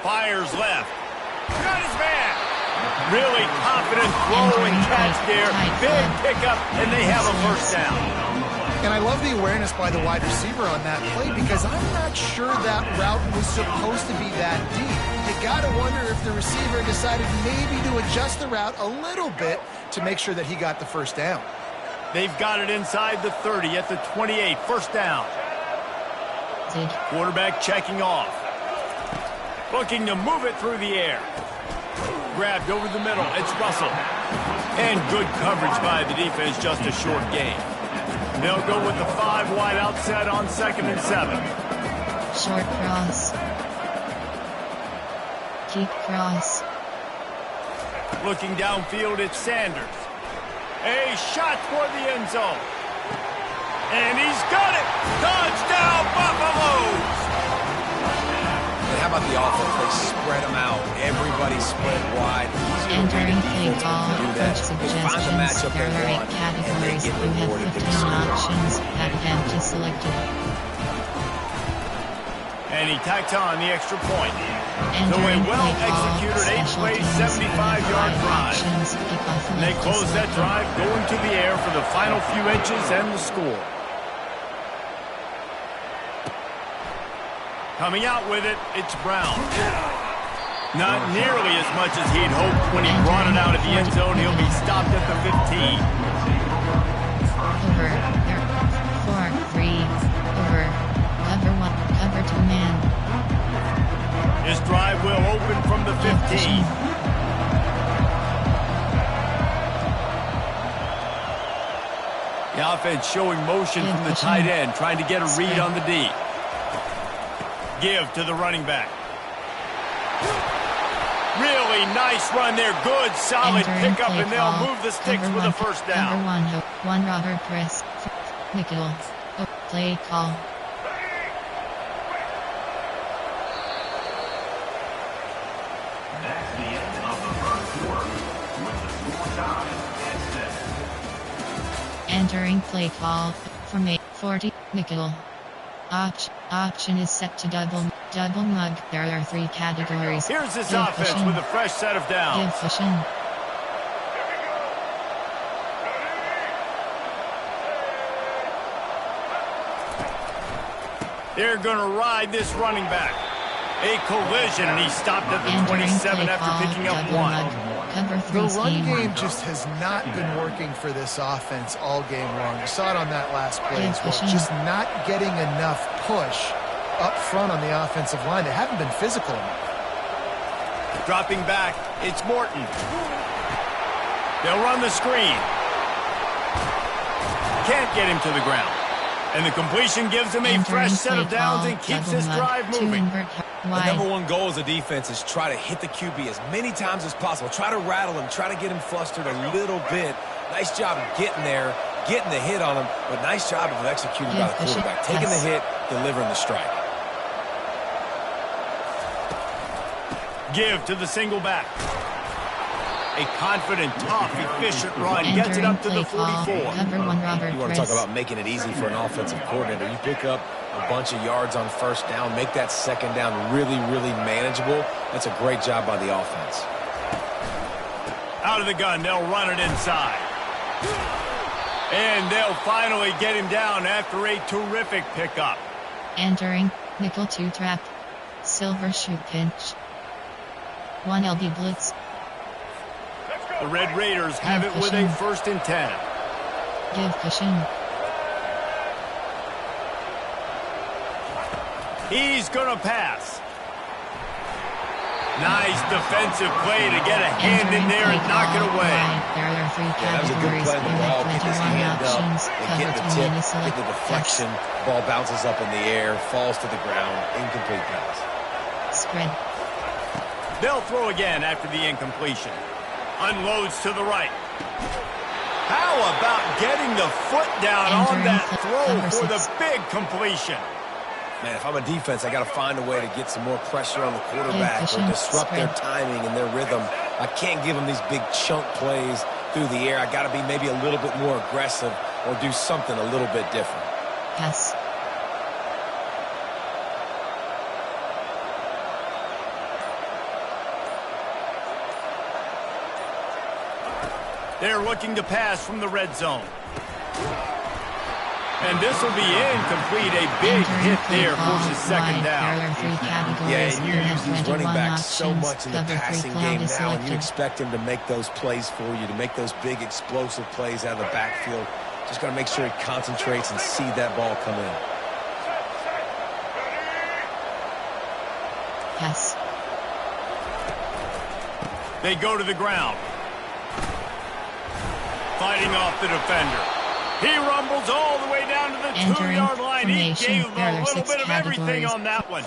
Speaker 1: Fires left. Got his man. Really confident throw and catch there. Big pickup, and they have a 1st down.
Speaker 4: And I love the awareness by the wide receiver on that play because I'm not sure that route was supposed to be that deep. You got to wonder if the receiver decided maybe to adjust the route a little bit to make sure that he got the 1st down.
Speaker 1: They've got it inside the 30 at the 28. 1st down. Quarterback checking off. Looking to move it through the air. Grabbed over the middle. It's Russell. And good coverage by the defense, just a short gain. They'll go with the 5 wide outset on 2nd and 7.
Speaker 2: Short cross. Keep cross.
Speaker 1: Looking downfield, it's Sanders. A shot toward the end zone. And he's got it. Touchdown, Buffaloes!
Speaker 3: How about the offense? They spread them out. Everybody spread wide.
Speaker 2: Entering play call, coach suggestions. There are 8 categories. You have 15 options. Add empty selected.
Speaker 1: And he tacked on the extra point. So a
Speaker 2: Entering play
Speaker 1: well-executed 8-play, 75-yard drive. And they close that drive, going to the air for the final few inches and the score. Coming out with it, it's Brown. Not nearly as much as he'd hoped when he brought it out at the end zone. He'll be stopped at the 15.
Speaker 2: Over. 4-3. Over. Cover 1. Cover 2 man.
Speaker 1: This drive will open from the 15. The offense showing motion from the tight end, trying to get a read on the D. Give to the running back. Really nice run there. Good, solid pickup, and they'll move the sticks with a 1st down.
Speaker 2: Number 1 Robert Chris. Nickel. Play call.
Speaker 5: That's the end of the 1st quarter with the score tied at 7.
Speaker 2: Entering play call from 8:40. Nickel. Option is set to double mug. There are 3 categories.
Speaker 1: Here's this offense with a fresh set of downs. They're going to ride this running back. A collision, and he stopped at the 27 after picking up 1.
Speaker 4: The run game just has not been working for this offense all game long. You saw it on that last play as well. Just not getting enough push up front on the offensive line. They haven't been physical enough.
Speaker 1: Dropping back, it's Morton. They'll run the screen. Can't get him to the ground. And the completion gives him a fresh set of downs and keeps this drive moving.
Speaker 3: The number 1 goal as a defense is try to hit the QB as many times as possible. Try to rattle him. Try to get him flustered a little bit. Nice job of getting there, getting the hit on him, but nice job of executing by the quarterback. Taking the hit, delivering the strike.
Speaker 1: Give to the single back. A confident, tough, efficient run gets it up to the 44.
Speaker 3: You want to talk about making it easy for an offensive coordinator. You pick up a bunch of yards on first down, make that second down really, really manageable. That's a great job by the offense.
Speaker 1: Out of the gun, they'll run it inside. And they'll finally get him down after a terrific pickup.
Speaker 2: Entering, nickel 2 trap. Silver shoe pinch. 1 LB blitz.
Speaker 1: The Red Raiders have it with a 1st and 10.
Speaker 2: Give cushion.
Speaker 1: He's going to pass. Nice defensive play to get a hand in there and knock it away.
Speaker 2: There are 3
Speaker 3: that was a good
Speaker 2: categories.
Speaker 3: play on the
Speaker 2: You
Speaker 3: ball.
Speaker 2: have
Speaker 3: Get this
Speaker 2: 21
Speaker 3: hand up,
Speaker 2: options.
Speaker 3: and
Speaker 2: Cover
Speaker 3: get the
Speaker 2: 2
Speaker 3: tip,
Speaker 2: mini
Speaker 3: get
Speaker 2: select
Speaker 3: the deflection. Ball bounces up in the air, falls to the ground, incomplete pass.
Speaker 2: Spread.
Speaker 1: They'll throw again after the incompletion. Unloads to the right. How about getting the foot down on that throw for the big completion?
Speaker 3: Man, if I'm a defense, I got to find a way to get some more pressure on the quarterback or disrupt their timing and their rhythm. I can't give them these big chunk plays through the air. I got to be maybe a little bit more aggressive or do something a little bit different.
Speaker 2: Pass.
Speaker 1: They're looking to pass from the red zone. And this will be incomplete. A big hit there, forces second down.
Speaker 3: Yeah, and you use these running backs so much in the passing game now, and you expect him to make those plays for you, to make those big explosive plays out of the backfield. Just got to make sure he concentrates and see that ball come in.
Speaker 2: Yes.
Speaker 1: They go to the ground. Fighting off the defender. He rumbles all the way down to the 2-yard line. He gave him a little bit of everything on that one.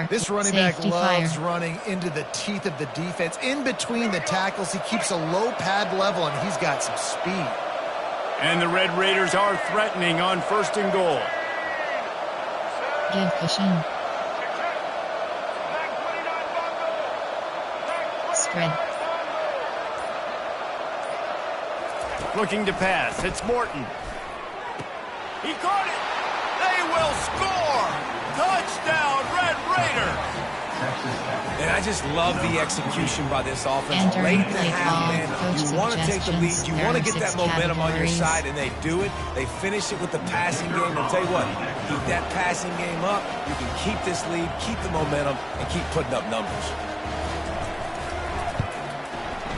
Speaker 4: This running back loves running into the teeth of the defense. In between the tackles, he keeps a low pad level, and he's got some speed.
Speaker 1: And the Red Raiders are threatening on 1st and goal.
Speaker 2: Give cushion. Spread.
Speaker 1: Looking to pass. It's Morton. He caught it. They will score. Touchdown, Red Raiders.
Speaker 3: And I just love the execution by this offense. Late in the half, man, you want to take the lead. You want to get that momentum on your side, and they do it. They finish it with the passing game. I'll tell you what, keep that passing game up. You can keep this lead, keep the momentum, and keep putting up numbers.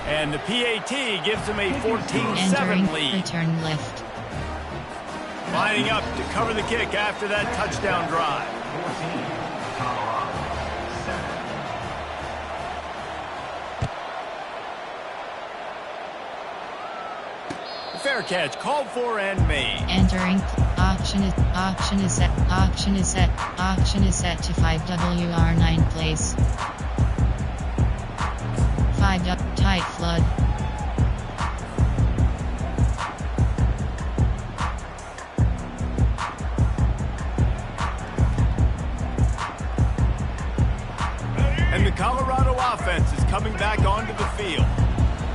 Speaker 1: And the PAT gives them a 14-7 lead.
Speaker 2: Return lift.
Speaker 1: Lining up to cover the kick after that touchdown drive.
Speaker 5: 14, Colorado, 7.
Speaker 1: Fair catch, called for and made.
Speaker 2: Entering. Auction is set to 5 WR9 plays. 5 tight flood.
Speaker 1: And the Colorado offense is coming back onto the field.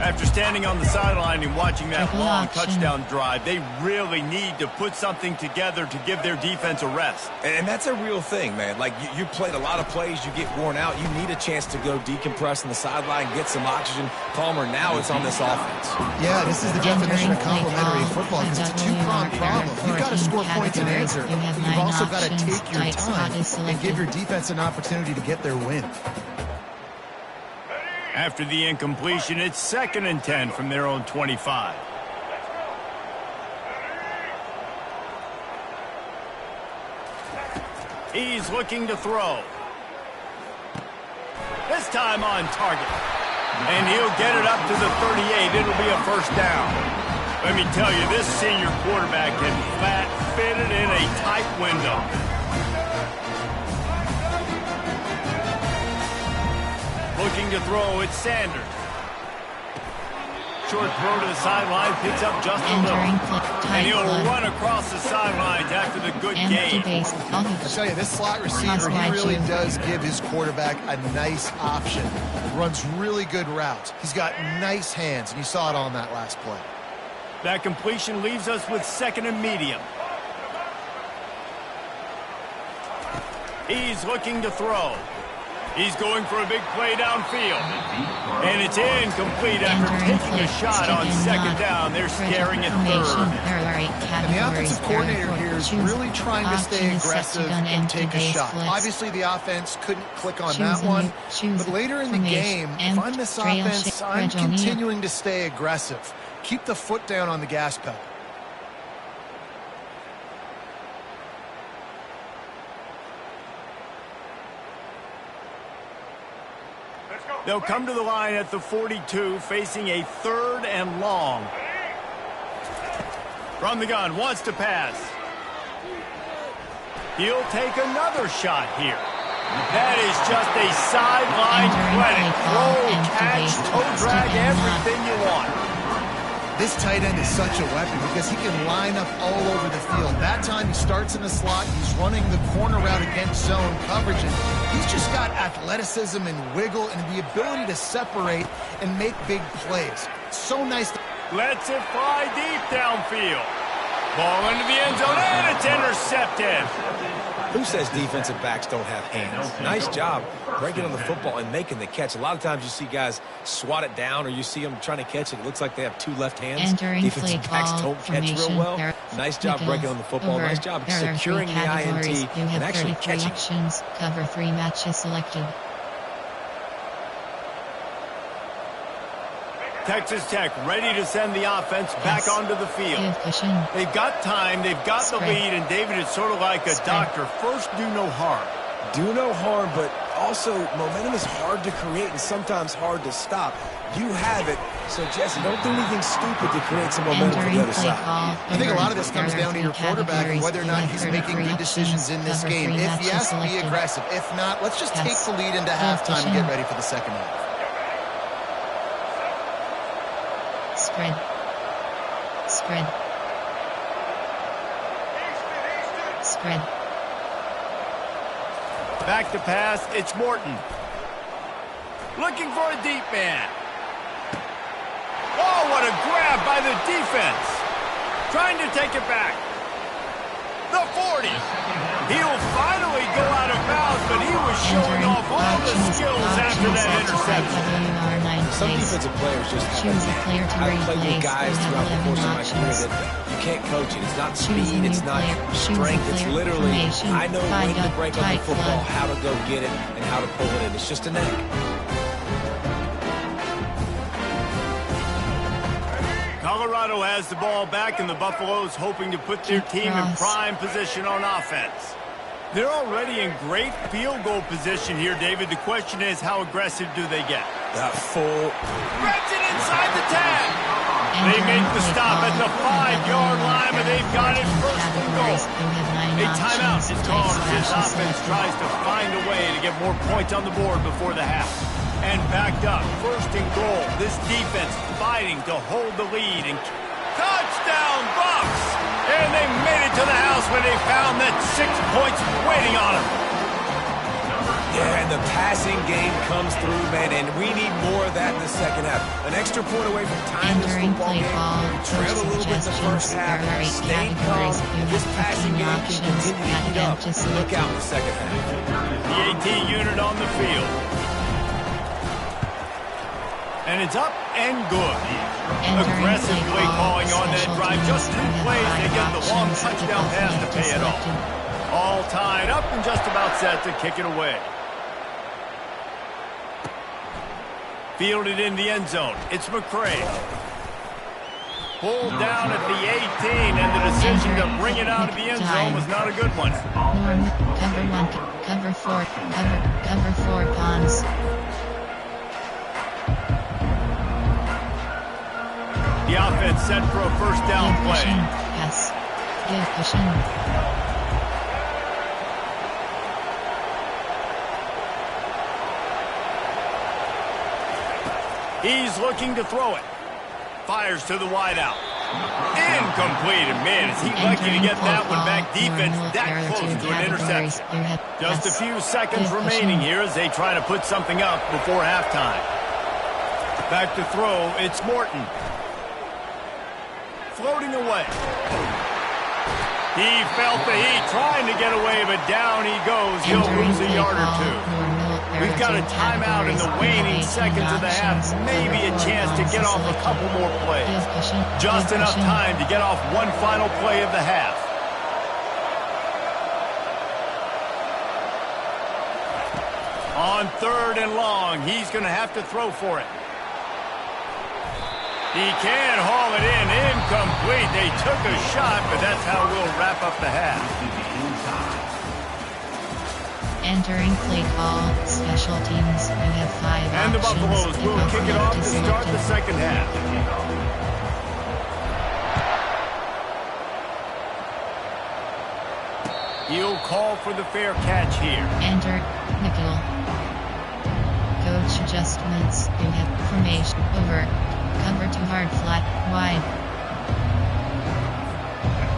Speaker 1: After standing on the sideline and watching that long touchdown drive, they really need to put something together to give their defense a rest.
Speaker 3: And that's a real thing, man. Like, you played a lot of plays, you get worn out. You need a chance to go decompress on the sideline, get some oxygen. Palmer, now it's on this offense.
Speaker 4: Yeah, this is the definition of complementary football because it's a two-pronged problem. You've got to score points and answer. You've also got to take your time and give your defense an opportunity to get their win.
Speaker 1: After the incompletion, it's 2nd and 10 from their own 25. He's looking to throw. This time on target. And he'll get it up to the 38. It'll be a 1st down. Let me tell you, this senior quarterback can flat fit it in a tight window. Looking to throw, it's Sanders. short throw to the sideline, picks up just a little. And he'll run across the sidelines after the good game.
Speaker 4: I tell you, this slot receiver, he really does give his quarterback a nice option. Runs really good routes. He's got nice hands, and you saw it on that last play.
Speaker 1: That completion leaves us with 2nd and medium. He's looking to throw. He's going for a big play downfield. And it's incomplete after taking a shot on 2nd down. They're staring at 3rd.
Speaker 4: And the offensive coordinator here is really trying to stay aggressive and take a shot. Obviously, the offense couldn't click on that one. But later in the game, if I'm this offense, I'm continuing to stay aggressive. Keep the foot down on the gas pedal.
Speaker 1: They'll come to the line at the 42, facing a 3rd and long. From the gun, wants to pass. He'll take another shot here. That is just a sideline credit. Throw, catch, toe drag, everything you want.
Speaker 4: This tight end is such a weapon because he can line up all over the field. That time he starts in the slot, he's running the corner route against zone coverage, and he's just got athleticism and wiggle and the ability to separate and make big plays. So nice.
Speaker 1: Lets it fly deep downfield. Ball into the end zone, and it's intercepted.
Speaker 3: Who says defensive backs don't have hands? Nice job breaking on the football and making the catch. A lot of times you see guys swat it down or you see them trying to catch it. It looks like they have 2 left hands. Defensive backs don't catch real well. Nice job breaking on the football. Nice job securing the INT and actually catching.
Speaker 2: Actions. Cover 3 matches selected.
Speaker 1: Texas Tech ready to send the offense back onto the field. They've got time, they've got the lead, and David, it's sort of like a doctor. First, do no harm.
Speaker 3: Do no harm, but also momentum is hard to create and sometimes hard to stop. You have it, so Jesse, don't do anything stupid to create some momentum from the other side.
Speaker 4: I think a lot of this comes down to your quarterback and whether or not he's making good decisions in this game. If yes, be aggressive. If not, let's just take the lead into halftime and get ready for the second half.
Speaker 2: Spread. Spread. Spread.
Speaker 1: Back to pass, it's Morton. Looking for a deep man. Oh, what a grab by the defense. Trying to take it back. The 40. He'll finally go out of bounds, but he was showing off all the skills after that interception.
Speaker 3: Some defensive players just have I've played with guys throughout the course of my career that you can't coach it. It's not speed, it's not strength. It's literally, I know when to break on the football, how to go get it, and how to pull it in. It's just a knack.
Speaker 1: Colorado has the ball back, and the Buffaloes hoping to put their team in prime position on offense. They're already in great field goal position here, David. The question is, how aggressive do they get?
Speaker 3: That full.
Speaker 1: Grabs it inside the tag. They make the stop at the 5-yard line, but they've got it first and goal. A timeout is called as this offense tries to find a way to get more points on the board before the half. And backed up, first and goal. This defense fighting to hold the lead. And touchdown, Bucs! And they made it to the house when they found that 6 points waiting on them.
Speaker 3: Yeah, and the passing game comes through, man, and we need more of that in the second half. An extra point away from tying this football game. We trailed a little bit in the first half, stayed calm. If this passing game can continue to heat up, look out in the second half.
Speaker 1: The AT unit on the field. And it's up and good. Aggressive play calling on that drive. Just 2 plays, they get the long touchdown pass to pay it off. All tied up and just about set to kick it away. Fielded in the end zone. It's McCray. Pulled down at the 18, and the decision to bring it out of the end zone was not a good one.
Speaker 2: Cover 1, cover 4, cover 4 Pons.
Speaker 1: The offense set for a first down play.
Speaker 2: Yes. Give pushing.
Speaker 1: He's looking to throw it. Fires to the wideout. Incomplete. And man, is he lucky to get that one back. Defense that close to an interception. Just a few seconds remaining here as they try to put something up before halftime. Back to throw, it's Morton. Floating away. He felt the heat trying to get away, but down he goes. He'll lose a yard or two. We've got a timeout in the waning seconds of the half. Maybe a chance to get off a couple more plays. Just enough time to get off one final play of the half. On 3rd and long, he's going to have to throw for it. He can haul it in. Incomplete. They took a shot, but that's how we'll wrap up the half.
Speaker 2: Entering play call, special teams, you have 5
Speaker 1: and
Speaker 2: options.
Speaker 1: The Buffaloes will kick it off to start the second half. He'll call for the fair catch here.
Speaker 2: Enter nickel. Coach adjustments, you have formation, over. Cover too hard, flat, wide.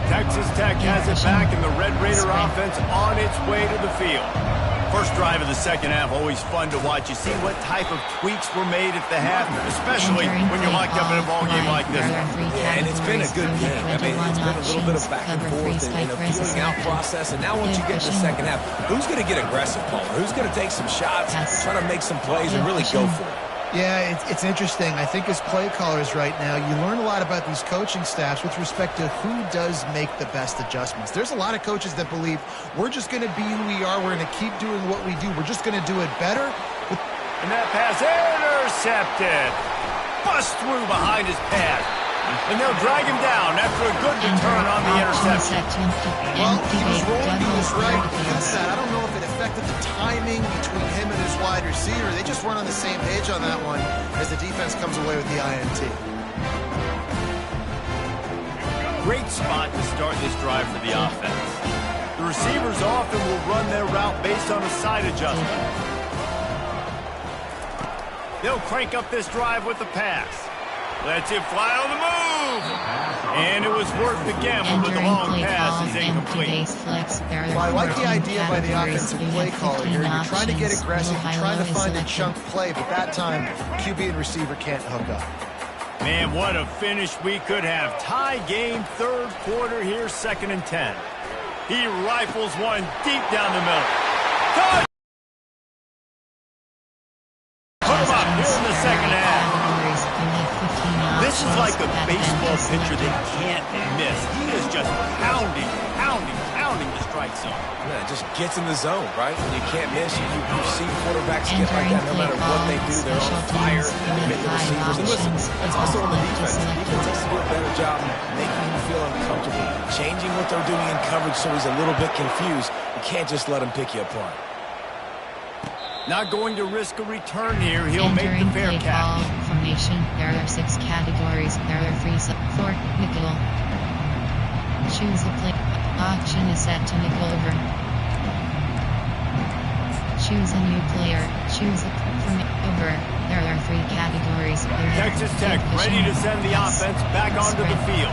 Speaker 1: Texas Tech has it back, and the Red Raider offense on its way to the field. First drive of the second half, always fun to watch. You see what type of tweaks were made at the half, especially when you're locked up in a ball game like this one.
Speaker 3: Yeah, and it's been a good game. I mean, it's been a little bit of back and forth and a feeling out process. And now once you get to the second half, who's going to get aggressive, Paul? Who's going to take some shots, try to make some plays, and really go for it?
Speaker 4: Yeah, it's interesting. I think as play callers right now, you learn a lot about these coaching staffs with respect to who does make the best adjustments. There's a lot of coaches that believe we're just going to be who we are. We're going to keep doing what we do. We're just going to do it better.
Speaker 1: And that pass intercepted. Bust through behind his pad. And they'll drag him down after a good return on the interception.
Speaker 4: Well, he was rolling, he was right. Because that, I don't know if it affected the timing between him and his wide receiver. They just weren't on the same page on that one as the defense comes away with the INT.
Speaker 1: Great spot to start this drive for the offense. The receivers often will run their route based on a side adjustment. They'll crank up this drive with the pass. Lets it fly on the move. And it was worth the gamble, but the long pass is incomplete.
Speaker 4: Well, I like the idea by the offensive play caller here. You're trying to get aggressive, you're trying to find a chunk play, but that time, QB and receiver can't hook up.
Speaker 1: Man, what a finish we could have. Tie game, 3rd quarter here, 2nd and 10. He rifles one deep down the middle. Touch! Put him up here in the second half. This is like a baseball pitcher that can't miss. He is just pounding the strike zone.
Speaker 3: Yeah, it just gets in the zone, right? When you can't miss, you see quarterbacks get like that no matter what they do. They're on fire. They hit the receivers. And listen, that's also on the defense. The defense has to do a better job making him feel uncomfortable, changing what they're doing in coverage so he's a little bit confused. You can't just let him pick you apart.
Speaker 1: Not going to risk a return here. He'll make the fair catch.
Speaker 2: Formation. There are 6 categories. There are 3 for nickel. Choose a play. Option is set to nickel over. Choose a new player. Choose a over. There are 3 categories.
Speaker 1: Texas Tech ready to send the offense back onto the field.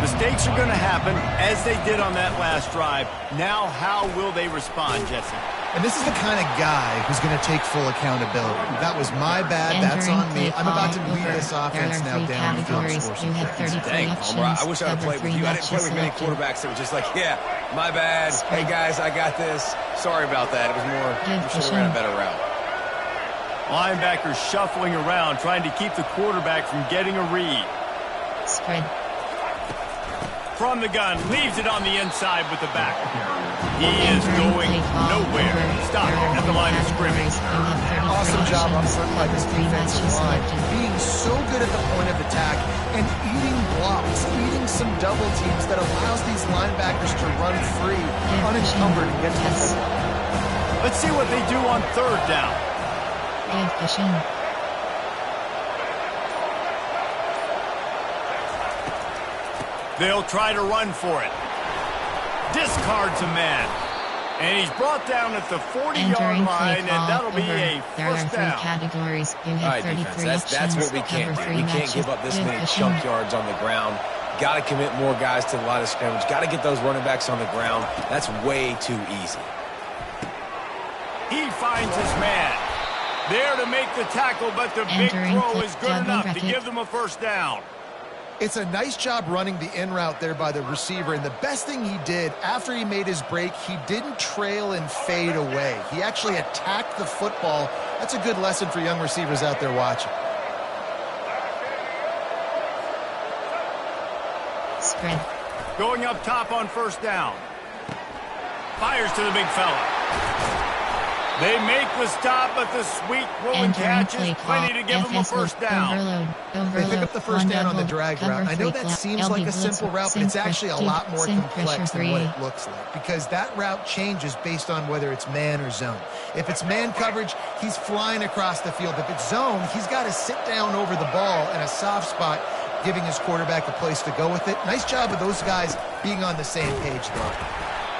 Speaker 1: Mistakes are going to happen as they did on that last drive. Now, how will they respond, Jesse?
Speaker 4: And this is the kind of guy who's going to take full accountability. That was my bad. That's on me. I'm about to lead this offense now down the field.
Speaker 2: You have 33 options.
Speaker 3: I wish I would have played with you. I didn't play with many quarterbacks that were just like, yeah, my bad. Hey, guys, I got this. Sorry about that. It was more, we should have ran a better route.
Speaker 1: Linebackers shuffling around, trying to keep the quarterback from getting a read.
Speaker 2: Spread.
Speaker 1: From the gun, leaves it on the inside with the back. He is going nowhere. Stop at the line of scrimmage.
Speaker 4: Awesome job up front by this defensive line. Being so good at the point of attack and eating blocks, eating some double teams that allows these linebackers to run free, unencumbered, and get to the field.
Speaker 1: Let's see what they do on 3rd down. They'll try to run for it. Discards a man. And he's brought down at the 40-yard line, and that'll be a
Speaker 2: There are
Speaker 1: first
Speaker 2: three
Speaker 1: down.
Speaker 2: categories. You
Speaker 3: All
Speaker 2: have
Speaker 3: right,
Speaker 2: 33
Speaker 3: defense, that's what we can't do. We can't give up this many chunk yards on the ground. Got to commit more guys to the line of scrimmage. Got to get those running backs on the ground. That's way too easy.
Speaker 1: He finds his man. There to make the tackle, but the big throw is good enough to give them a first down.
Speaker 4: It's a nice job running the in route there by the receiver, and the best thing he did after he made his break, he didn't trail and fade away. He actually attacked the football. That's a good lesson for young receivers out there watching.
Speaker 2: Spread.
Speaker 1: Going up top on first down. Fires to the big fella. They make the stop, but the sweet rolling catch is plenty to give them a first down.
Speaker 4: They pick up the first down on the drag route. I know that seems like a simple route, but it's actually a lot more complex than what it looks like, because that route changes based on whether it's man or zone. If it's man coverage, he's flying across the field. If it's zone, he's got to sit down over the ball in a soft spot, giving his quarterback a place to go with it. Nice job of those guys being on the same page, though.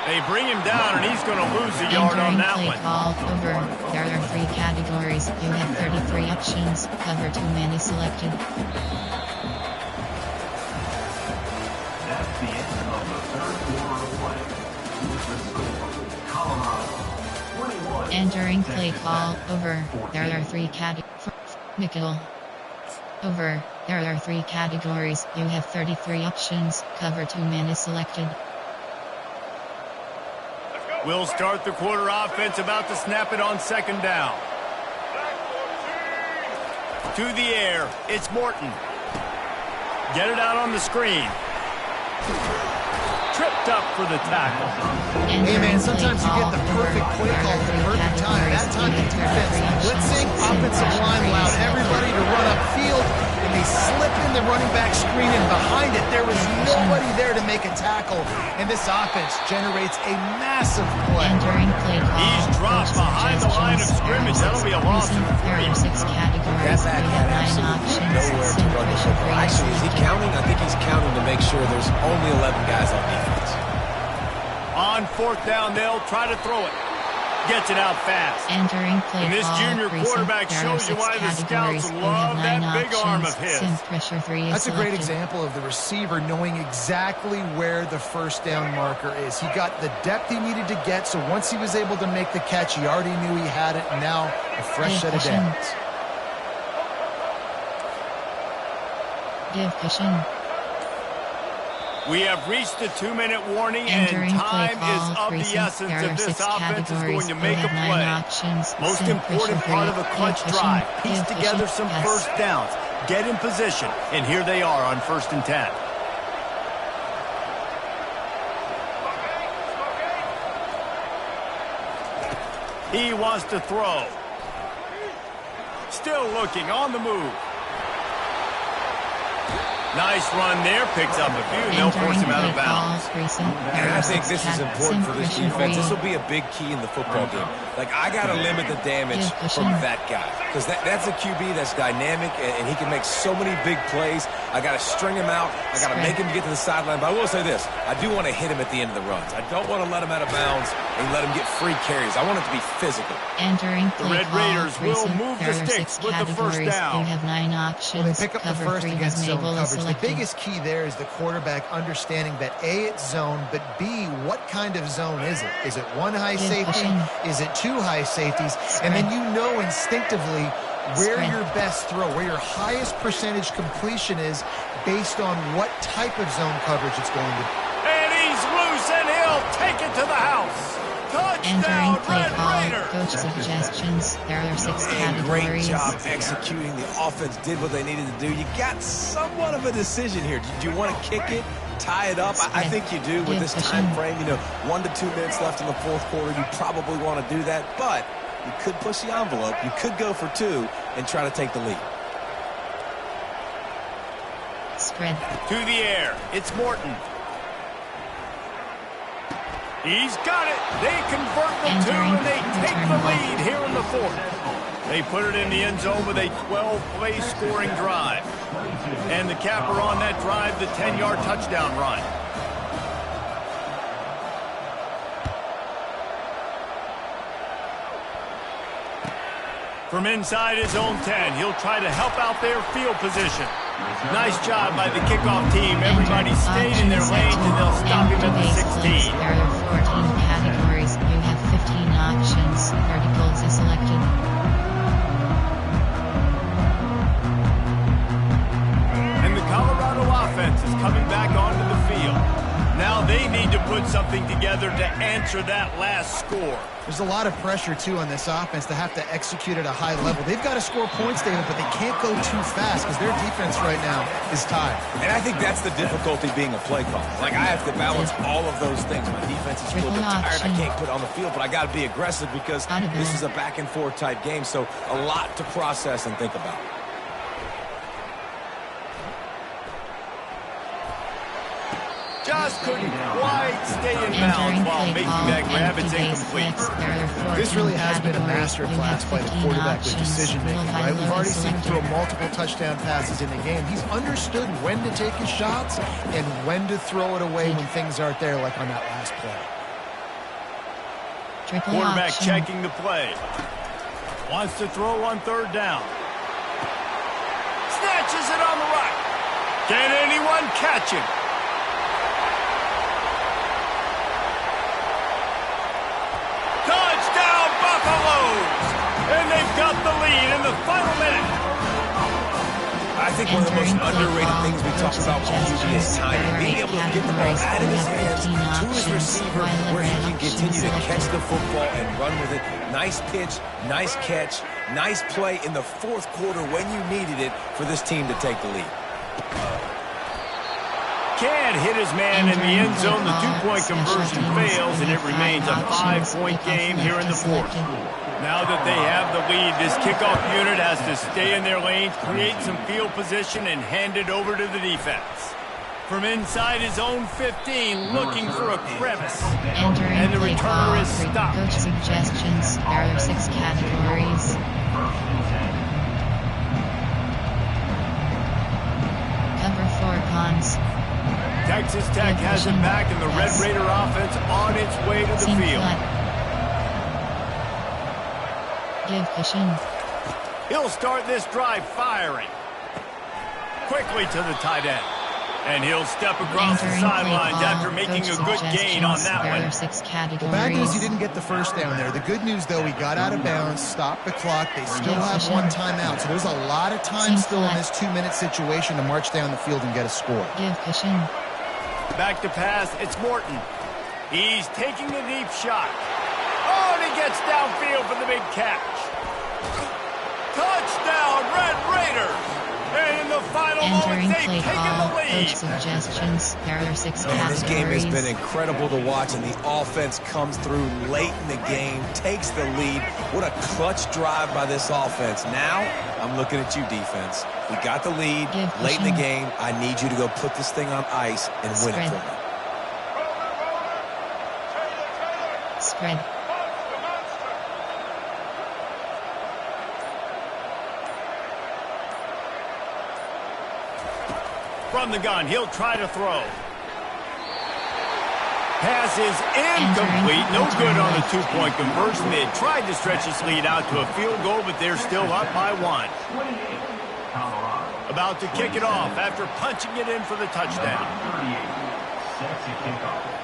Speaker 1: They bring him down, and he's going to lose a yard on that one.
Speaker 2: Call over. There are three categories. You have 33 options. Cover too many selected.
Speaker 5: That's the end of the third quarter of play. With the score, Colorado 21.
Speaker 2: Entering play call over. There are three categories. Nickel. Over. There are three categories. You have 33 options. Cover too many selected.
Speaker 1: We'll start the quarter offense, about to snap it on second down. To the air, it's Morton. Get it out on the screen. Tripped up for the tackle.
Speaker 4: Hey, man, sometimes you get the perfect play call at the perfect time. That time the defense blitzing, offensive line allowed everybody to run upfield, and they slip in the running back screen, and behind it, there was nobody there to make a tackle, and this offense generates a massive play.
Speaker 1: He's dropped behind the line of scrimmage. That'll be a loss of 3.
Speaker 3: That back had absolutely nowhere to run the football. Actually, is he counting? I think he's counting to make sure there's only 11 guys on defense.
Speaker 1: On fourth down, they'll try to throw it. Gets it out fast.
Speaker 2: Entering play
Speaker 1: and this junior quarterback shows you why the scouts love that big arm of his.
Speaker 4: That's a great example of the receiver knowing exactly where the first down marker is. He got the depth he needed to get, so once he was able to make the catch, he already knew he had it, and now a fresh set of downs.
Speaker 2: Give cushion.
Speaker 1: We have reached the 2-minute warning, and time is of the essence if this offense is going to make a play. Most important part of a clutch drive, piece together some first downs, get in position, and here they are on 1st and 10. He wants to throw. Still looking, on the move. Nice run there, picks up a few, and they'll force him out of bounds.
Speaker 3: And I think this is important for this defense. This will be a big key in the football game. Like, I got to limit the damage from that guy. Because that's a QB that's dynamic, and he can make so many big plays. I got to string him out. I got to make him get to the sideline. But I will say this. I do want to hit him at the end of the runs. I don't want to let him out of bounds and let him get free carries. I want it to be physical.
Speaker 1: The Red Raiders will move the sticks with the first down.
Speaker 2: You have 9 options.
Speaker 4: Well, they pick up the first against zone coverage. The biggest key there is the quarterback understanding that A, it's zone, but B, what kind of zone is it? Is it one high safety? Is it 2 high safeties? And then you know instinctively where your best throw, where your highest percentage completion is based on what type of zone coverage it's going to be.
Speaker 1: And he's loose, and he'll take it to the house. Touchdown, Red Raiders!
Speaker 2: Coach suggestions. There are 6 categories.
Speaker 3: Great job executing. The offense did what they needed to do. You got somewhat of a decision here. Do you want to kick it, tie it up? I think you do with this time frame. 1 to 2 minutes left in the fourth quarter. You probably want to do that, but you could push the envelope. You could go for 2 and try to take the lead.
Speaker 2: Spread.
Speaker 1: To the air. It's Morton. He's got it. They convert the 2, and they take the lead here in the fourth. They put it in the end zone with a 12-play scoring drive. And the capper on that drive, the 10-yard touchdown run. From inside his own 10, he'll try to help out their field position. Nice job by the kickoff team. Everybody stayed in their lanes, and they'll stop him at the 16.
Speaker 2: There are 14 categories. You have 15 options. Verticals is selected.
Speaker 1: And the Colorado offense is coming back onto the field. Now they need to put something together to answer that last score.
Speaker 4: There's a lot of pressure, too, on this offense to have to execute at a high level. They've got to score points, David, but they can't go too fast because their defense right now is tired.
Speaker 3: And I think that's the difficulty being a play call. Like, I have to balance all of those things. My defense is a little bit tired. I can't put on the field, but I got to be aggressive because this is a back-and-forth type game, so a lot to process and think about.
Speaker 1: Just couldn't quite stay in bounds while making that grab. It's incomplete.
Speaker 4: This really has been a master class by the quarterback with decision-making, right? We've already seen him throw multiple touchdown passes in the game. He's understood when to take his shots and when to throw it away when things aren't there, like on that last play.
Speaker 1: Quarterback checking the play. Wants to throw on third down. Snatches it on the right. Can anyone catch him? Touchdown, Buffaloes! And they've got the lead in the final minute.
Speaker 3: I think one of the most underrated things we talk about with QB is timing. Being able to get the ball out of his hands to his receiver where he can continue to catch the football and run with it. Nice pitch, nice catch, nice play in the fourth quarter when you needed it for this team to take the lead.
Speaker 1: Can't hit his man in the end zone. The two-point conversion fails, and it remains a 5-point game here in the fourth. Now that they have the lead, this kickoff unit has to stay in their lanes, create some field position, and hand it over to the defense. From inside his own 15, looking for a crevice. And the returner is stopped.
Speaker 2: Coach suggestions. There are 6 categories. Cover 4 cons.
Speaker 1: Texas Tech has it back, and the Red Raider offense on its way to the field.
Speaker 2: Give cushion.
Speaker 1: He'll start this drive firing. Quickly to the tight end. And he'll step across the sidelines after making a good gain on that one.
Speaker 4: The bad news, he didn't get the first down there. The good news, though, he got out of bounds, stopped the clock. They still have 1 timeout, so there's a lot of time still in this 2-minute situation to march down the field and get a score.
Speaker 2: Give cushion.
Speaker 1: Back to pass, it's Morton. He's taking a deep shot. Oh, and he gets downfield for the big catch. Touchdown, Red Raiders! And in the final moments, they've taken the lead.
Speaker 2: Coach suggestions. There are 6 categories.
Speaker 3: This game has been incredible to watch, and the offense comes through late in the game, takes the lead. What a clutch drive by this offense. Now, I'm looking at you, defense. We got the lead late in the game. I need you to go put this thing on ice and win it for me.
Speaker 2: Spread.
Speaker 1: From the gun, he'll try to throw. Pass is incomplete. No good on the 2-point conversion. They had tried to stretch this lead out to a field goal, but they're still up by 1. About to kick it off after punching it in for the touchdown.
Speaker 5: Sexy kickoff.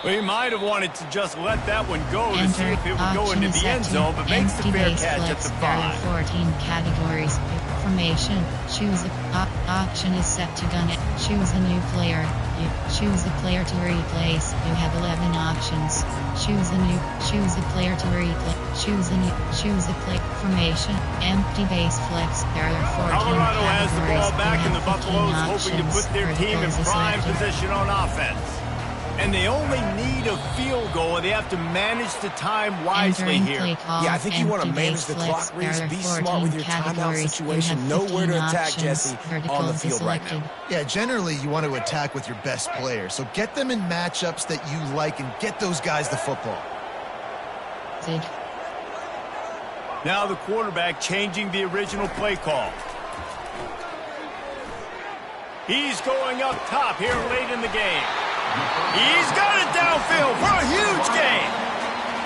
Speaker 1: We might have wanted to just let that one go to see if it would go into the end zone, but makes the fair catch at the 5.
Speaker 2: 14 categories. Formation. Choose the option is set to gun it. Choose a new player. You choose the player to replace. You have 11 options. Choose the player to replace. Choose the play formation. Empty base flex. There are 14
Speaker 1: Colorado has the ball back, and the
Speaker 2: Buffaloes
Speaker 1: hoping to put their team in prime position on offense. And they only need a field goal, and they have to manage the time wisely here.
Speaker 3: Yeah, I think you want to manage the clock, Reese. Be smart with your timeout situation. Know where to attack, Jesse, on the field right now.
Speaker 4: Yeah, generally you want to attack with your best player. So get them in matchups that you like and get those guys the football.
Speaker 1: Now the quarterback changing the original play call. He's going up top here late in the game. He's got it downfield for a huge gain.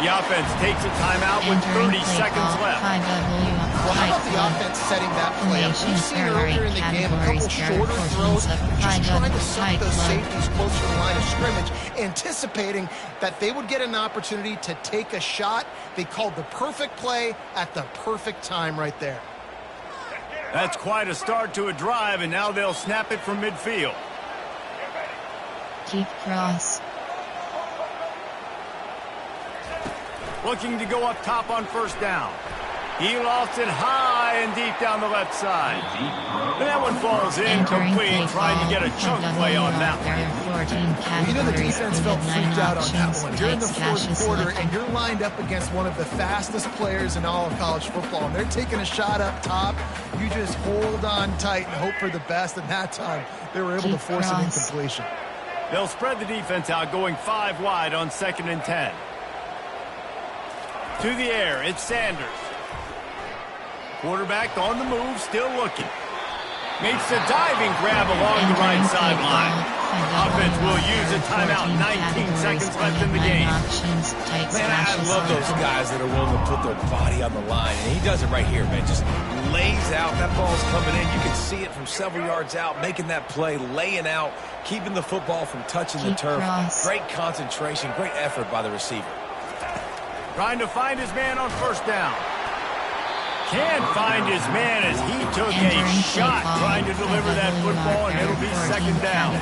Speaker 1: The offense takes a timeout with 30 seconds left.
Speaker 4: Well, how about the offense setting that play up? We've seen earlier in the game a couple shorter throws, just trying to suck those safeties closer to the line of scrimmage, anticipating that they would get an opportunity to take a shot. They called the perfect play at the perfect time right there.
Speaker 1: That's quite a start to a drive, and now they'll snap it from midfield.
Speaker 2: Deep cross.
Speaker 1: Looking to go up top on first down. He lofts it high and deep down the left side. And that one falls incomplete, trying to get a chunk play on that one.
Speaker 4: You know the defense felt freaked out on that one. You're in the fourth quarter, and you're lined up against one of the fastest players in all of college football, and they're taking a shot up top. You just hold on tight and hope for the best, and that time they were able to force an incompletion.
Speaker 1: They'll spread the defense out, going 5 wide on 2nd and 10. To the air, it's Sanders. Quarterback on the move, still looking. Makes a diving grab along the right sideline. Offense will use a timeout. 19 seconds left in the game.
Speaker 3: Man, I love those guys that are willing to put their body on the line. And he does it right here, man. Just lays out. That ball's coming in. You can see it from several yards out, making that play, laying out, keeping the football from touching the turf. Great concentration, great effort by the receiver.
Speaker 1: Trying to find his man on first down. Can't find his man as he took a shot trying to deliver that football, and it'll be 2nd down.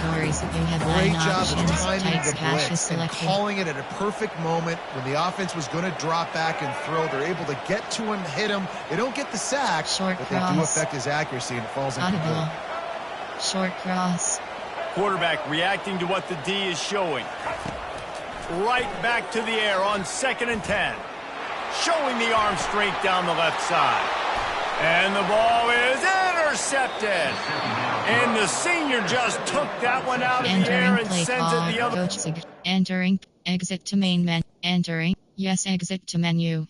Speaker 4: Great job of timing the blitz and calling it at a perfect moment when the offense was going to drop back and throw. They're able to get to him, hit him. They don't get the sack, but they do affect his accuracy, and it falls incomplete.
Speaker 2: Short cross.
Speaker 1: Quarterback reacting to what the D is showing. Right back to the air on 2nd and 10. Showing the arm strength down the left side. And the ball is intercepted. And the senior just took that one out of the air and sends it the other way.
Speaker 2: Entering, exit to main menu. Entering, yes, exit to menu.